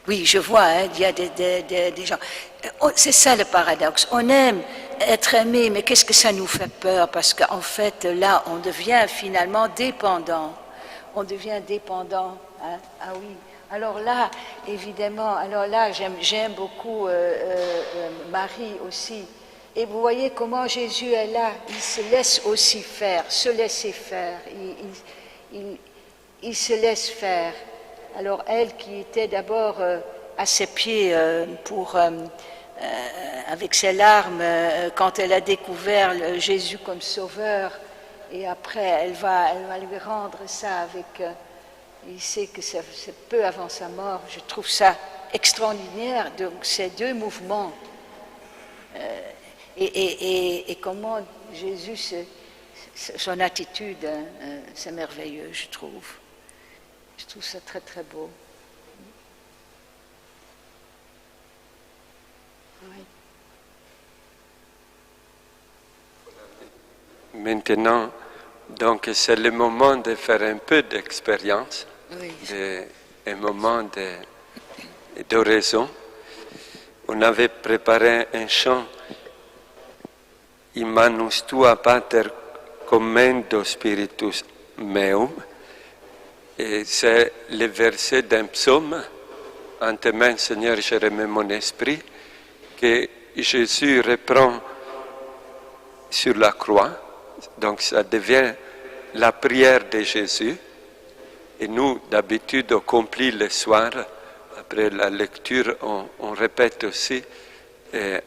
Oui, je vois, hein, il y a des gens... C'est ça le paradoxe. On aime être aimé, mais qu'est-ce que ça nous fait peur? Parce qu'en fait, là, on devient finalement dépendant. On devient dépendant. Hein? Ah oui. Alors là, évidemment, j'aime beaucoup Marie aussi. Et vous voyez comment Jésus est là. Il se laisse aussi faire, se laisser faire. Il se laisse faire. Alors elle qui était d'abord à ses pieds avec ses larmes, quand elle a découvert Jésus comme sauveur, et après elle va lui rendre ça avec... il sait que c'est peu avant sa mort. Je trouve ça extraordinaire, donc ces deux mouvements. Et comment Jésus, son attitude, c'est merveilleux, je trouve. Je trouve ça très très beau. Oui. maintenant, donc c'est le moment de faire un peu d'expérience, Oui. un moment d'oraison. On avait préparé un chant, Immanus tua pater commendo spiritus meum, et c'est le verset d'un psaume, en tes mains, Seigneur, je remets mon esprit, que Jésus reprend sur la croix. Donc ça devient la prière de Jésus. Et nous, d'habitude, on complit le soir, après la lecture, on répète aussi,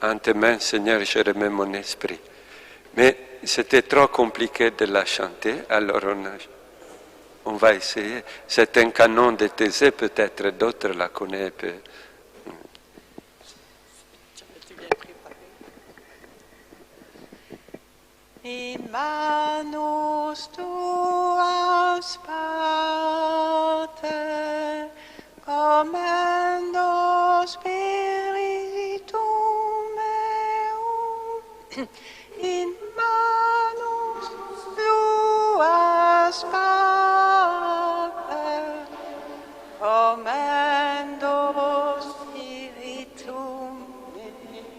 en tes mains, Seigneur, je remets mon esprit. Mais c'était trop compliqué de la chanter, alors on va essayer. C'est un canon de Thésée, peut-être d'autres la connaissent. In manus tuas pater commendo spiritum meum. In manus tuas pater commendo spiritum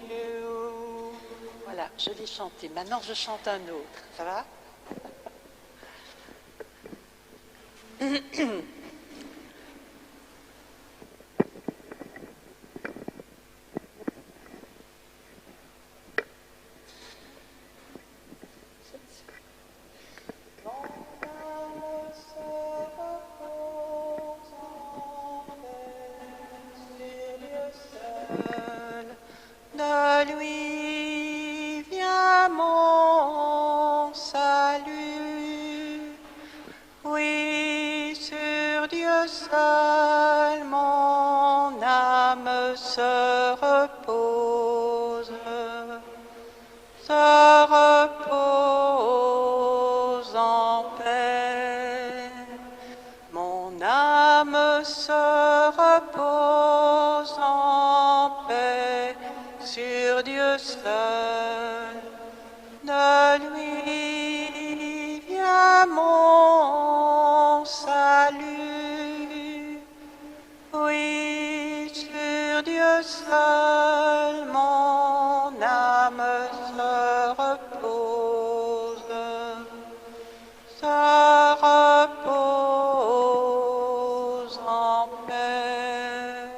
meum. Voilà, je l'ai chanté. Maintenant, je chante un autre. Ça va? De lui vient mon salut. Oui, sur Dieu seul mon âme se repose. Se repose en paix. Mon âme se repose en paix sur Dieu seul. De lui vient mon salut. Oui, sur Dieu seul mon âme se repose. Se repose en paix.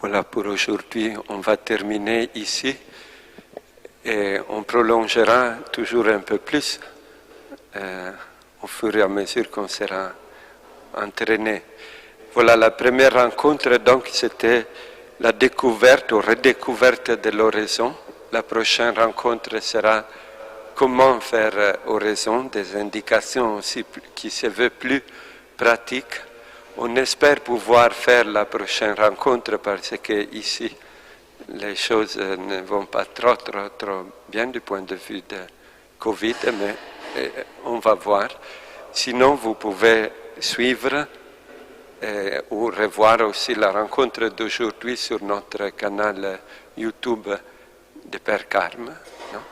Voilà, pour aujourd'hui, on va terminer ici et on prolongera toujours un peu plus au fur et à mesure qu'on sera entraîné. Voilà, la première rencontre, donc, c'était la découverte ou redécouverte de l'oraison. La prochaine rencontre sera comment faire oraison, des indications aussi qui se veulent plus pratiques. On espère pouvoir faire la prochaine rencontre parce que ici, les choses ne vont pas trop bien du point de vue de Covid, mais on va voir. Sinon, vous pouvez suivre ou revoir aussi la rencontre d'aujourd'hui sur notre canal YouTube de Père Carme. Non?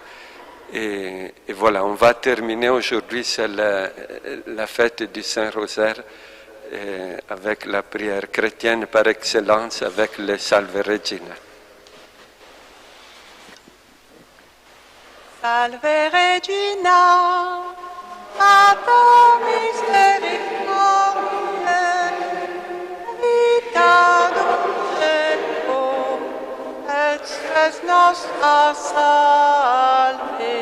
Et voilà, on va terminer aujourd'hui, c'est la fête du Saint-Rosaire avec la prière chrétienne par excellence, avec le Salve Regina. Salve Regina, Pater misericordiae, vita dulcedo, et spes nostra salve.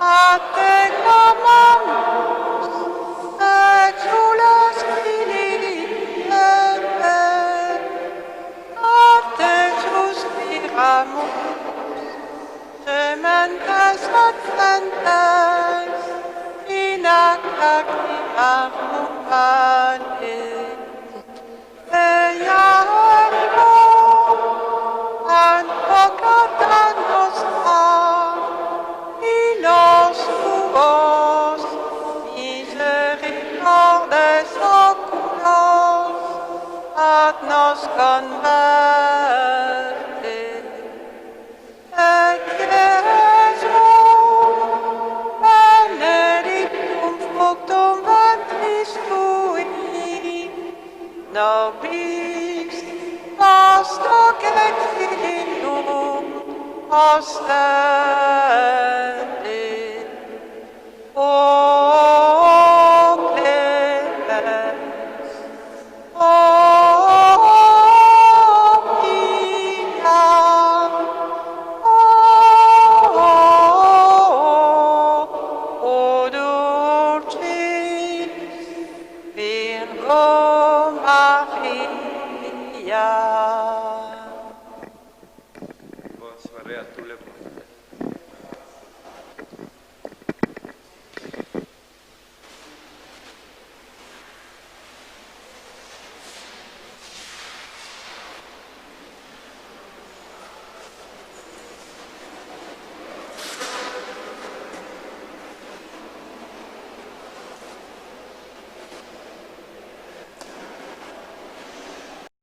A te clamamus, exules Filii Eve, a te suspiramus, gementes et flentes, in lacrimarum vale. Eia ergo, advocata nostra, los tuos misericordes oculos ad nos converte. Et Jesum, benedictum fructum ventris tui, nobis post hoc exilium ostende. O clemens, o pia, o dulcis Virgo Maria.